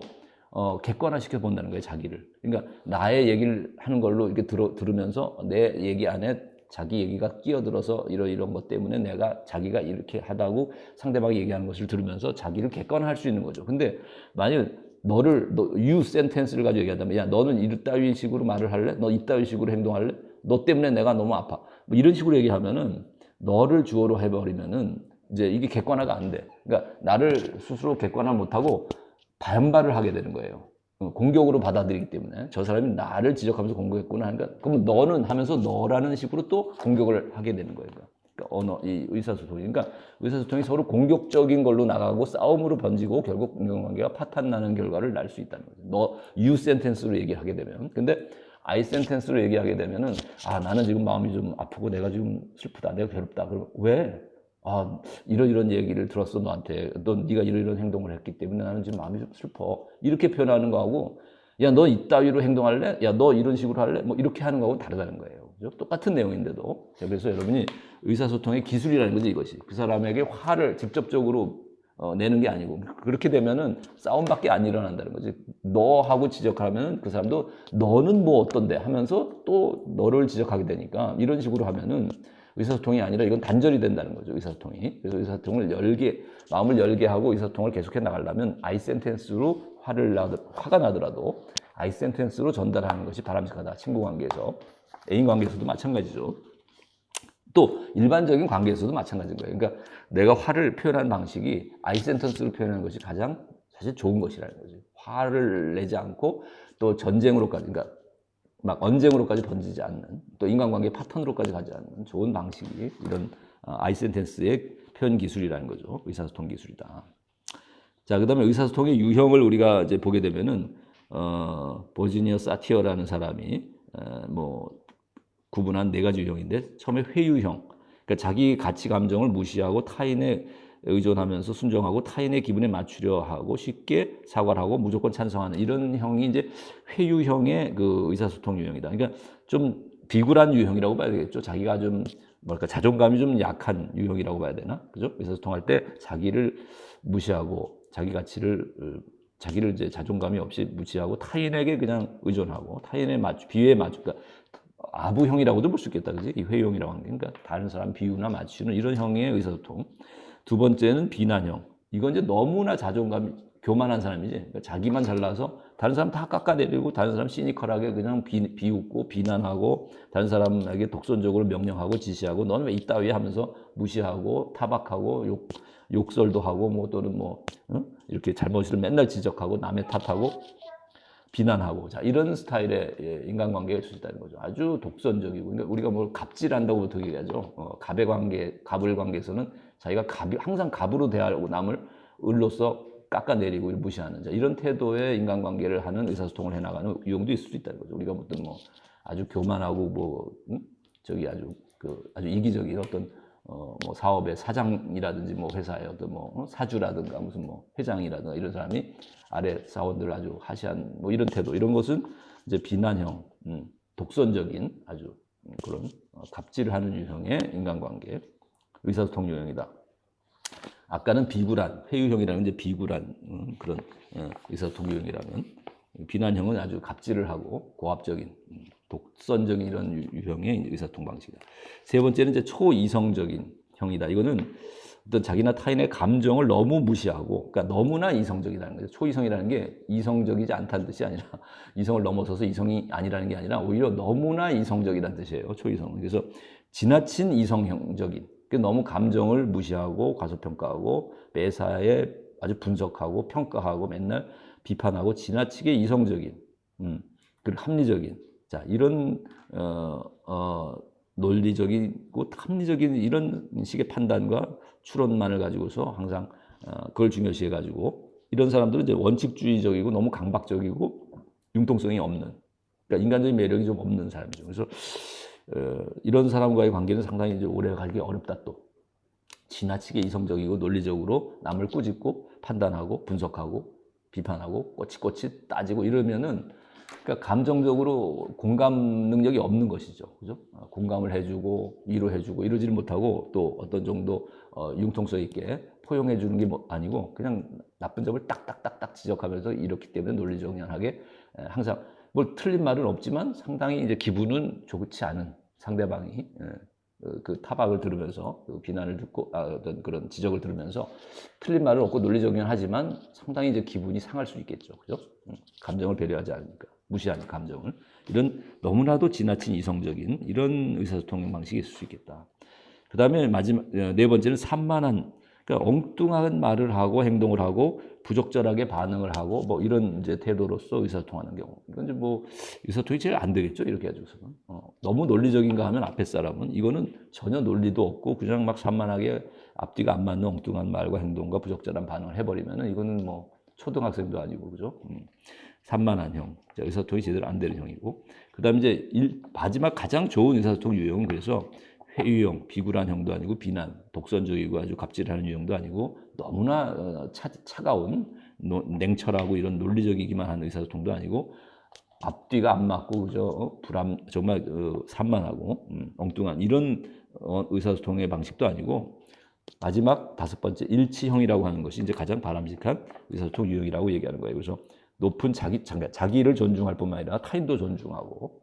객관화시켜 본다는 거예요 자기를. 그러니까 나의 얘기를 하는 걸로 이렇게 들으면서 내 얘기 안에 자기 얘기가 끼어들어서 이런 것 때문에 내가 자기가 이렇게 하다고 상대방이 얘기하는 것을 들으면서 자기를 객관화할 수 있는 거죠. 근데 만약 you sentence를 가지고 얘기한다면 야 너는 이따위 식으로 말을 할래? 너 이따위 식으로 행동할래? 너 때문에 내가 너무 아파. 뭐 이런 식으로 얘기하면은 너를 주어로 해버리면은 이제 이게 객관화가 안 돼. 그러니까 나를 스스로 객관화 못하고 반발을 하게 되는 거예요. 공격으로 받아들이기 때문에 저 사람이 나를 지적하면서 공격했구나 하니까 그러면 너는 하면서 너라는 식으로 또 공격을 하게 되는 거예요. 그러니까 이 의사소통이 그러니까 의사소통이 서로 공격적인 걸로 나가고 싸움으로 번지고 결국 인간관계가 파탄나는 결과를 날 수 있다는 거죠. 너 you sentence로 얘기하게 되면 근데 I sentence로 얘기하게 되면은 아 나는 지금 마음이 좀 아프고 내가 지금 슬프다 내가 괴롭다 그러면 왜? 아, 이런 얘기를 들었어, 너한테. 네가 이런 행동을 했기 때문에 나는 지금 마음이 좀 슬퍼. 이렇게 표현하는 거하고, 야, 너 이따위로 행동할래? 야, 너 이런 식으로 할래? 뭐 이렇게 하는 거하고 다르다는 거예요. 그죠? 똑같은 내용인데도. 그래서 여러분이 의사소통의 기술이라는 거지, 이것이. 그 사람에게 화를 직접적으로 내는 게 아니고, 그렇게 되면은 싸움밖에 안 일어난다는 거지. 너하고 지적하면 그 사람도 너는 뭐 어떤데 하면서 또 너를 지적하게 되니까 이런 식으로 하면은 의사소통이 아니라 이건 단절이 된다는 거죠. 의사소통이. 그래서 의사소통을 마음을 열게 하고 의사소통을 계속해 나가려면 I sentence로 화가 나더라도 I sentence로 전달하는 것이 바람직하다. 친구 관계에서. 애인 관계에서도 마찬가지죠. 또 일반적인 관계에서도 마찬가지인 거예요. 그러니까 내가 화를 표현하는 방식이 I sentence로 표현하는 것이 가장 사실 좋은 것이라는 거죠. 화를 내지 않고 또 전쟁으로까지, 그러니까 막 언쟁으로까지 번지지 않는 또 인간관계 파탄으로까지 가지 않는 좋은 방식이 이런 I sentence의 표현 기술이라는 거죠. 의사소통 기술이다. 자, 그다음에 의사소통의 유형을 우리가 이제 보게 되면은 버지니아 사티어라는 사람이 뭐 구분한 네 가지 유형인데 처음에 회유형. 그러니까 자기 가치 감정을 무시하고 타인에 의존하면서 순종하고 타인의 기분에 맞추려 하고 쉽게 사과를 하고 무조건 찬성하는 이런 형이 이제 회유형의 그 의사소통 유형이다. 그러니까 좀 비굴한 유형이라고 봐야 되겠죠. 자기가 좀 뭐랄까 자존감이 좀 약한 유형이라고 봐야 되나? 그죠? 의사소통할 때 자기를 무시하고 자기 가치를 자기를 이제 자존감이 없이 무시하고 타인에게 그냥 의존하고 타인의 비유에 맞추 그러니까 아부형이라고도 볼 수 있겠다. 그지? 이 회유형이라고 하는 게 그러니까 다른 사람 비유나 맞추는 이런 형의 의사소통. 두 번째는 비난형. 이건 이제 너무나 자존감이 교만한 사람이지. 그러니까 자기만 잘나서 다른 사람 다 깎아내리고 다른 사람 시니컬하게 그냥 비웃고 비난하고 다른 사람에게 독선적으로 명령하고 지시하고 너는 왜 이따위 하면서 무시하고 타박하고 욕설도 하고 뭐 또는 뭐 이렇게 잘못을 맨날 지적하고 남의 탓하고 비난하고 자 이런 스타일의 인간관계가 있을 수 있다는 거죠. 아주 독선적이고 그러니까 우리가 뭘 갑질한다고 보통 얘기하죠. 갑의 관계, 갑을 관계에서는 자기가 항상 갑으로 대하고 남을 을로서 깎아내리고 무시하는 자 이런 태도의 인간관계를 하는 의사소통을 해나가는 유형도 있을 수 있다는 거죠. 우리가 어떤 뭐 아주 교만하고 뭐 저기 아주 이기적인 어떤 뭐 사업의 사장이라든지 뭐 회사의 어떤 뭐 사주라든가 무슨 뭐 회장이라든가 이런 사람이 아래 사원들 아주 하시한 뭐 이런 태도 이런 것은 이제 비난형, 독선적인 아주 그런 갑질을 하는 유형의 인간관계 의사소통 유형이다. 아까는 비굴한 회유형이라는 이제 비굴한 그런 의사소통 유형이라면 비난형은 아주 갑질을 하고 고압적인 독선적인 이런 유형의 의사소통 방식이다. 세 번째는 이제 초이성적인 형이다. 이거는 어떤 자기나 타인의 감정을 너무 무시하고, 그러니까 너무나 이성적이라는 거죠. 초이성이라는 게 이성적이지 않다는 뜻이 아니라 이성을 넘어서서 이성이 아니라는 게 아니라 오히려 너무나 이성적이라는 뜻이에요. 초이성. 그래서 지나친 이성형적인. 너무 감정을 무시하고 과소평가하고 매사에 아주 분석하고 평가하고 맨날 비판하고 지나치게 이성적인, 그리고 합리적인. 자, 이런 논리적이고 합리적인 이런 식의 판단과 추론만을 가지고서 항상 그걸 중요시해 가지고 이런 사람들은 이제 원칙주의적이고 너무 강박적이고 융통성이 없는, 그러니까 인간적인 매력이 좀 없는 사람이죠. 그래서 이런 사람과의 관계는 상당히 이제 오래 가기 어렵다. 또 지나치게 이성적이고 논리적으로 남을 꾸짖고 판단하고 분석하고 비판하고 꼬치꼬치 따지고 이러면은 그러니까 감정적으로 공감 능력이 없는 것이죠. 그죠? 공감을 해주고 위로해주고 이러지를 못하고 또 어떤 정도 융통성 있게 포용해주는 게 뭐 아니고 그냥 나쁜 점을 딱딱딱딱 지적하면서 이렇기 때문에 논리정연하게 항상 뭘 틀린 말은 없지만 상당히 이제 기분은 좋지 않은 상대방이 그 타박을 들으면서 그 비난을 듣고 어떤 그런 지적을 들으면서 틀린 말은 없고 논리정연하지만 상당히 이제 기분이 상할 수 있겠죠. 그죠? 감정을 배려하지 않으니까. 무시하는 감정을 이런 너무나도 지나친 이성적인 이런 의사소통 방식이 있을 수 있겠다. 그 다음에 마지막 네 번째는 산만한, 그러니까 엉뚱한 말을 하고 행동을 하고 부적절하게 반응을 하고 뭐 이런 이제 태도로서 의사소통하는 경우 이건 이제 뭐 의사소통이 제일 안 되겠죠. 이렇게 해줘서는 너무 논리적인가 하면 앞에 사람은 이거는 전혀 논리도 없고 그냥 막 산만하게 앞뒤가 안 맞는 엉뚱한 말과 행동과 부적절한 반응을 해버리면은 이거는 뭐 초등학생도 아니고 그죠? 산만한 형, 의사소통이 제대로 안 되는 형이고, 그 다음에 이제 마지막 가장 좋은 의사소통 유형은 그래서 회유형, 비굴한 형도 아니고 비난, 독선적이고 아주 갑질하는 유형도 아니고 너무나 차가운 냉철하고 이런 논리적이기만 한 의사소통도 아니고 앞뒤가 안 맞고 그죠? 정말 산만하고 엉뚱한 이런 의사소통의 방식도 아니고 마지막 다섯 번째 일치형이라고 하는 것이 이제 가장 바람직한 의사소통 유형이라고 얘기하는 거예요. 그래서 높은 자기를 존중할 뿐만 아니라 타인도 존중하고,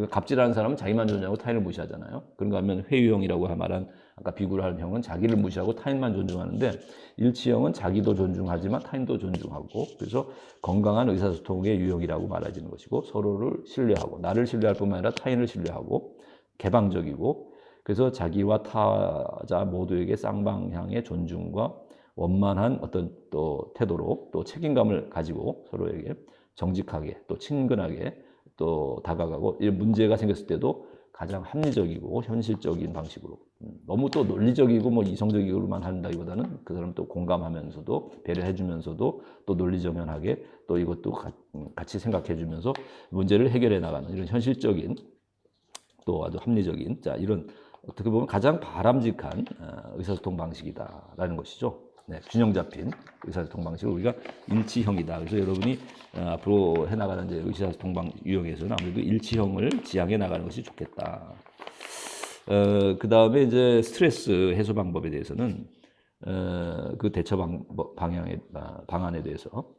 갑질하는 사람은 자기만 존중하고 타인을 무시하잖아요. 그런가 하면 회유형이라고 말한 아까 비굴한 형은 자기를 무시하고 타인만 존중하는데 일치형은 자기도 존중하지만 타인도 존중하고, 그래서 건강한 의사소통의 유형이라고 말해지는 것이고 서로를 신뢰하고 나를 신뢰할 뿐만 아니라 타인을 신뢰하고 개방적이고, 그래서 자기와 타자 모두에게 쌍방향의 존중과 원만한 어떤 또 태도로 또 책임감을 가지고 서로에게 정직하게 또 친근하게 또 다가가고 이 문제가 생겼을 때도 가장 합리적이고 현실적인 방식으로 너무 또 논리적이고 뭐 이성적이고만 한다기보다는 그 사람 또 공감하면서도 배려해주면서도 또 논리정연하게 또 이것도 같이 생각해주면서 문제를 해결해 나가는 이런 현실적인 또 아주 합리적인 자 이런 어떻게 보면 가장 바람직한 의사소통 방식이다라는 것이죠. 네, 균형 잡힌 의사소통 방식을 우리가 일치형이다. 그래서 여러분이 앞으로 해나가는 이제 의사소통 유형에서는 아무래도 일치형을 지향해 나가는 것이 좋겠다. 그 다음에 이제 스트레스 해소 방법에 대해서는 그 대처 방안에 대해서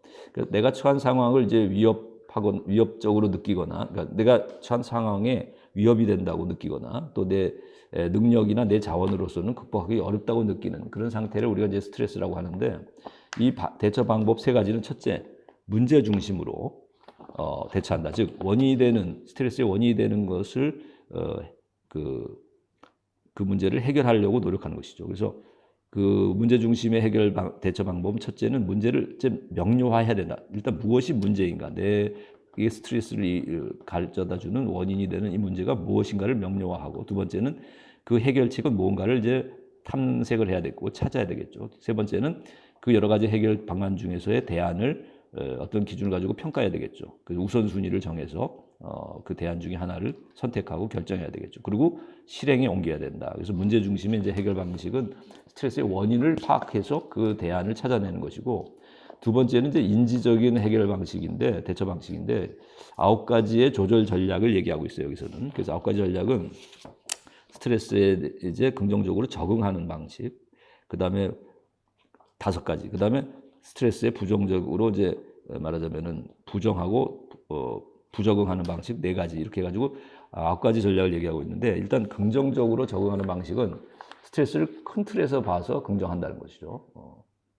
내가 처한 상황을 이제 위협적으로 느끼거나, 그러니까 내가 처한 상황에 위협이 된다고 느끼거나 또 내 능력이나 내 자원으로서는 극복하기 어렵다고 느끼는 그런 상태를 우리가 이제 스트레스라고 하는데, 이 대처 방법 세 가지는 첫째, 문제 중심으로 대처한다. 즉 원인이 되는 스트레스의 원인이 되는 것을 그 문제를 해결하려고 노력하는 것이죠. 그래서 그 문제 중심의 대처 방법은 첫째는 문제를 좀 명료화해야 된다. 일단 무엇이 문제인가, 이게 스트레스를 가져다 주는 원인이 되는 이 문제가 무엇인가를 명료화하고, 두 번째는 그 해결책은 무언가를 이제 탐색을 해야 되고 찾아야 되겠죠. 세 번째는 그 여러 가지 해결 방안 중에서의 대안을 어떤 기준을 가지고 평가해야 되겠죠. 그 우선순위를 정해서 그 대안 중에 하나를 선택하고 결정해야 되겠죠. 그리고 실행에 옮겨야 된다. 그래서 문제 중심의 이제 해결 방식은 스트레스의 원인을 파악해서 그 대안을 찾아내는 것이고, 두 번째는 이제 인지적인 해결 방식인데, 대처 방식인데 9가지의 조절 전략을 얘기하고 있어요, 여기서는. 그래서 9가지 전략은 스트레스에 이제 긍정적으로 적응하는 방식, 그 다음에 5가지, 그 다음에 스트레스에 부정적으로 이제 말하자면은 부정하고 부적응하는 방식 4가지, 이렇게 해가지고 9가지 전략을 얘기하고 있는데, 일단 긍정적으로 적응하는 방식은 스트레스를 큰 틀에서 봐서 긍정한다는 것이죠.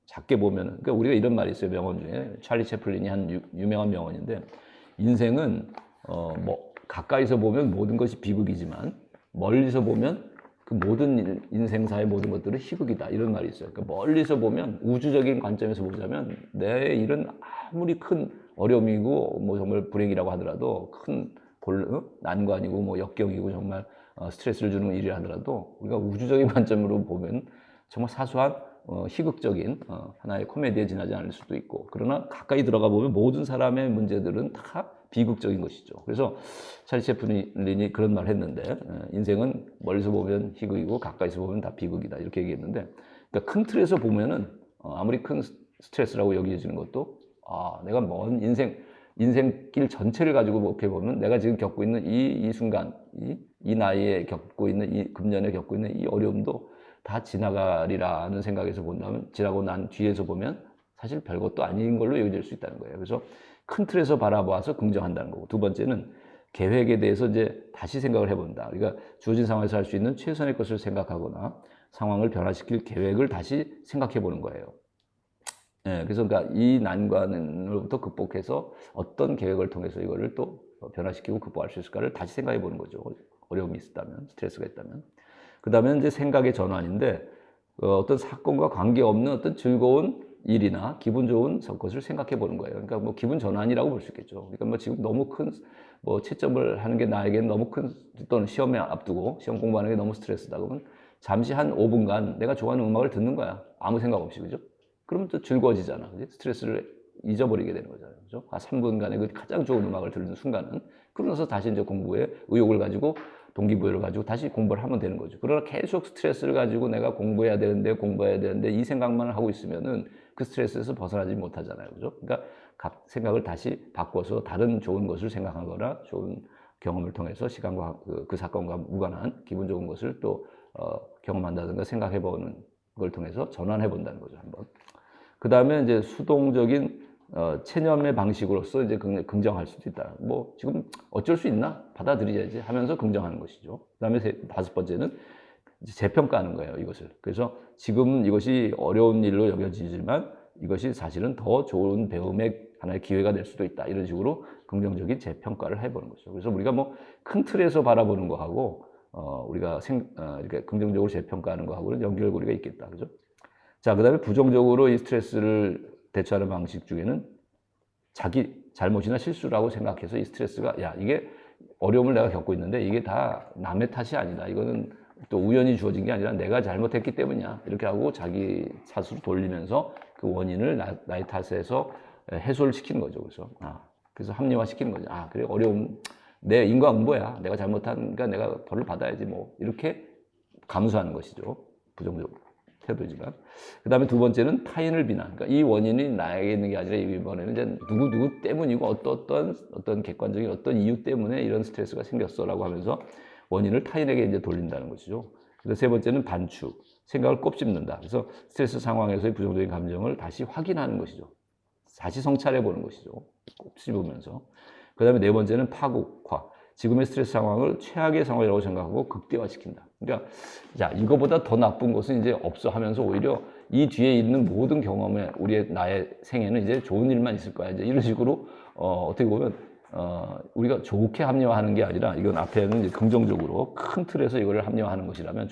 작게 보면은, 그러니까 우리가 이런 말이 있어요, 명언 중에. 찰리 채플린이 한 유명한 명언인데, 인생은 뭐 가까이서 보면 모든 것이 비극이지만 멀리서 보면 그 모든 인생사의 모든 것들은 희극이다, 이런 말이 있어요. 그러니까 멀리서 보면, 우주적인 관점에서 보자면 내 일은 아무리 큰 어려움이고 뭐 정말 불행이라고 하더라도, 큰 난관이고 뭐 역경이고 정말 스트레스를 주는 일이라 하더라도, 우리가 우주적인 관점으로 보면 정말 사소한 희극적인 하나의 코미디에 지나지 않을 수도 있고, 그러나 가까이 들어가 보면 모든 사람의 문제들은 다 비극적인 것이죠. 그래서 찰리 채플린이 그런 말을 했는데, 인생은 멀리서 보면 희극이고 가까이서 보면 다 비극이다, 이렇게 얘기했는데, 그러니까 큰 틀에서 보면은 아무리 큰 스트레스라고 여겨지는 것도, 내가 먼 인생길 전체를 가지고 이렇게 보면 내가 지금 겪고 있는 이 순간, 이 나이에 겪고 있는, 이 금년에 겪고 있는 이 어려움도 다 지나가리라는 생각에서 본다면, 지나고 난 뒤에서 보면 사실 별것도 아닌 걸로 여겨질 수 있다는 거예요. 그래서 큰 틀에서 바라봐서 긍정한다는 거고, 두 번째는 계획에 대해서 이제 다시 생각을 해본다. 그러니까 주어진 상황에서 할 수 있는 최선의 것을 생각하거나 상황을 변화시킬 계획을 다시 생각해 보는 거예요. 네, 그래서 그러니까 이 난관으로부터 극복해서 어떤 계획을 통해서 이거를 또 변화시키고 극복할 수 있을까를 다시 생각해 보는 거죠. 어려움이 있다면, 스트레스가 있다면. 그 다음에 이제 생각의 전환인데, 어떤 사건과 관계없는 어떤 즐거운 일이나 기분 좋은 것을 생각해 보는 거예요. 그러니까 뭐 기분 전환이라고 볼 수 있겠죠. 그러니까 뭐 지금 너무 큰 뭐 채점을 하는 게 나에게는 너무 큰, 또는 시험에 앞두고 시험 공부하는 게 너무 스트레스다 그러면 잠시 한 5분간 내가 좋아하는 음악을 듣는 거야. 아무 생각 없이, 그죠? 그러면 또 즐거워지잖아. 그지? 스트레스를 잊어버리게 되는 거잖아요. 그죠? 3분간의 그 가장 좋은 음악을 들는 순간은, 그러면서 다시 이제 공부에 의욕을 가지고, 동기부여를 가지고 다시 공부를 하면 되는 거죠. 그러나 계속 스트레스를 가지고 내가 공부해야 되는데 이 생각만 하고 있으면은 그 스트레스에서 벗어나지 못하잖아요. 그죠? 그러니까 각 생각을 다시 바꿔서 다른 좋은 것을 생각하거나 좋은 경험을 통해서 시간과 그 사건과 무관한 기분 좋은 것을 또 경험한다든가 생각해 보는 걸 통해서 전환해 본다는 거죠, 한번. 그 다음에 이제 수동적인 체념의 방식으로서 이제 긍정할 수도 있다. 뭐 지금 어쩔 수 있나? 받아들여야지 하면서 긍정하는 것이죠. 그 다음에 5번째는 이제 재평가하는 거예요, 이것을. 그래서 지금 이것이 어려운 일로 여겨지지만 이것이 사실은 더 좋은 배움의 하나의 기회가 될 수도 있다, 이런 식으로 긍정적인 재평가를 해보는 거죠. 그래서 우리가 뭐 큰 틀에서 바라보는 거하고 우리가 이렇게 긍정적으로 재평가하는 거하고는 연결고리가 있겠다, 그죠? 자, 그 다음에 부정적으로 이 스트레스를 대처하는 방식 중에는 자기 잘못이나 실수라고 생각해서 이 스트레스가, 야, 이게 어려움을 내가 겪고 있는데 이게 다 남의 탓이 아니다, 이거는 또 우연히 주어진 게 아니라 내가 잘못했기 때문이야, 이렇게 하고 자기 탓으로 돌리면서 그 원인을 나의 탓에서 해소를 시키는 거죠. 그래서 합리화시키는 거죠. 그래, 어려움 내 인과응보야, 내가 잘못하니까 내가 벌을 받아야지, 뭐 이렇게 감수하는 것이죠. 부정적 태도지만. 그 다음에 두 번째는 타인을 비난. 그러니까 이 원인이 나에게 있는 게 아니라 이번에는 이제 누구 때문이고 어떤 객관적인 어떤 이유 때문에 이런 스트레스가 생겼어라고 하면서 원인을 타인에게 이제 돌린다는 것이죠. 그래서 세 번째는 반추. 생각을 꼽집는다. 그래서 스트레스 상황에서의 부정적인 감정을 다시 확인하는 것이죠. 다시 성찰해 보는 것이죠. 꼽집으면서. 그 다음에 네 번째는 파국화. 지금의 스트레스 상황을 최악의 상황이라고 생각하고 극대화시킨다. 그러니까 자, 이거보다 더 나쁜 것은 이제 없어 하면서 오히려 이 뒤에 있는 모든 경험에 나의 생에는 이제 좋은 일만 있을 거야. 이제 이런 식으로 어떻게 보면 우리가 좋게 합리화하는 게 아니라 이건 앞에는 이제 긍정적으로 큰 틀에서 이거를 합리화하는 것이라면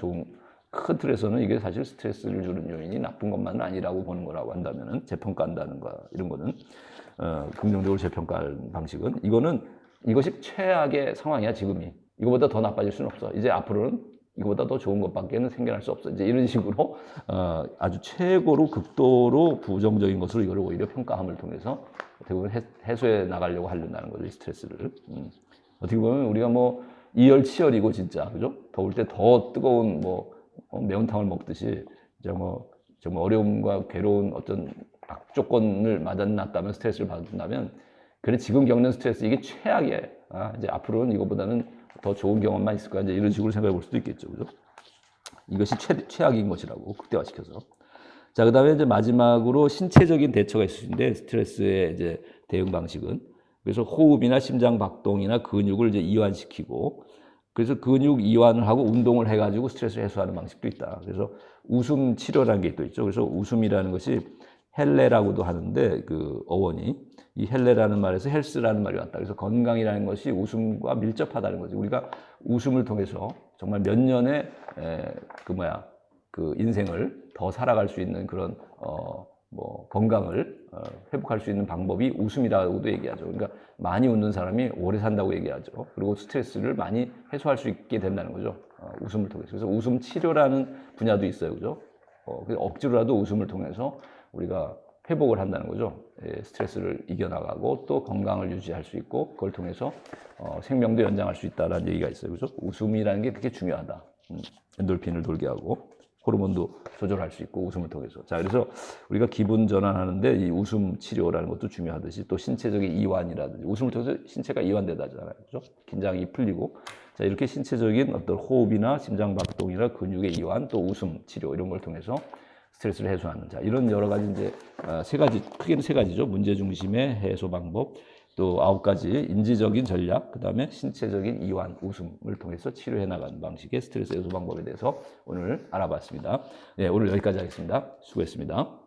큰 틀에서는 이게 사실 스트레스를 주는 요인이 나쁜 것만은 아니라고 보는 거라고 한다면은 재평가한다는 거 이런 거는 긍정적으로 재평가하는 방식은 이것이 최악의 상황이야 지금이. 이거보다 더 나빠질 수는 없어. 이제 앞으로는 이거보다 더 좋은 것밖에는 생겨날 수 없어. 이제 이런 식으로 아주 최고로 극도로 부정적인 것으로 이걸 오히려 평가함을 통해서 어떻게 보면 해소해 나가려고 하려는 거죠. 이 스트레스를. 어떻게 보면 우리가 뭐 이열치열이고 진짜 그죠? 더울 때 더 뜨거운 매운탕을 먹듯이 정말 어려움과 괴로운 어떤 악조건을 맞았다면 스트레스를 받는다면 그래 지금 겪는 스트레스 이게 최악이에요. 이제 앞으로는 이거보다는 더 좋은 경험만 있을 거야. 이제 이런 식으로 생각해 볼 수도 있겠죠. 그죠? 이것이 최악인 것이라고 극대화시켜서. 자, 그다음에 이제 마지막으로 신체적인 대처가 있을 수 있는데 스트레스의 이제 대응 방식은 그래서 호흡이나 심장 박동이나 근육을 이제 이완시키고 그래서 근육 이완을 하고 운동을 해가지고 스트레스를 해소하는 방식도 있다. 그래서 웃음 치료라는 게 또 있죠. 그래서 웃음이라는 것이 헬레라고도 하는데 그 어원이 이 헬레라는 말에서 헬스라는 말이 왔다. 그래서 건강이라는 것이 웃음과 밀접하다는 거지. 우리가 웃음을 통해서 정말 몇 년의 그 인생을 더 살아갈 수 있는 그런 건강을 회복할 수 있는 방법이 웃음이라고도 얘기하죠. 그러니까 많이 웃는 사람이 오래 산다고 얘기하죠. 그리고 스트레스를 많이 해소할 수 있게 된다는 거죠. 웃음을 통해서. 그래서 웃음 치료라는 분야도 있어요. 그죠? 억지로라도 웃음을 통해서 우리가 회복을 한다는 거죠. 스트레스를 이겨나가고 또 건강을 유지할 수 있고 그걸 통해서 생명도 연장할 수 있다는 얘기가 있어요. 그죠? 웃음이라는 게 그렇게 중요하다. 엔돌핀을 돌게 하고 호르몬도 조절할 수 있고 웃음을 통해서. 자, 그래서 우리가 기분 전환하는데 이 웃음 치료라는 것도 중요하듯이 또 신체적인 이완이라든지 웃음을 통해서 신체가 이완되다잖아요. 그죠? 긴장이 풀리고. 자, 이렇게 신체적인 어떤 호흡이나 심장 박동이나 근육의 이완 또 웃음 치료 이런 걸 통해서 스트레스를 해소하는. 자, 이런 여러 가지 이제 크게는 세 가지죠. 문제 중심의 해소 방법, 또 9가지 인지적인 전략, 그 다음에 신체적인 이완, 웃음을 통해서 치료해 나가는 방식의 스트레스 해소 방법에 대해서 오늘 알아봤습니다. 네, 오늘 여기까지 하겠습니다. 수고했습니다.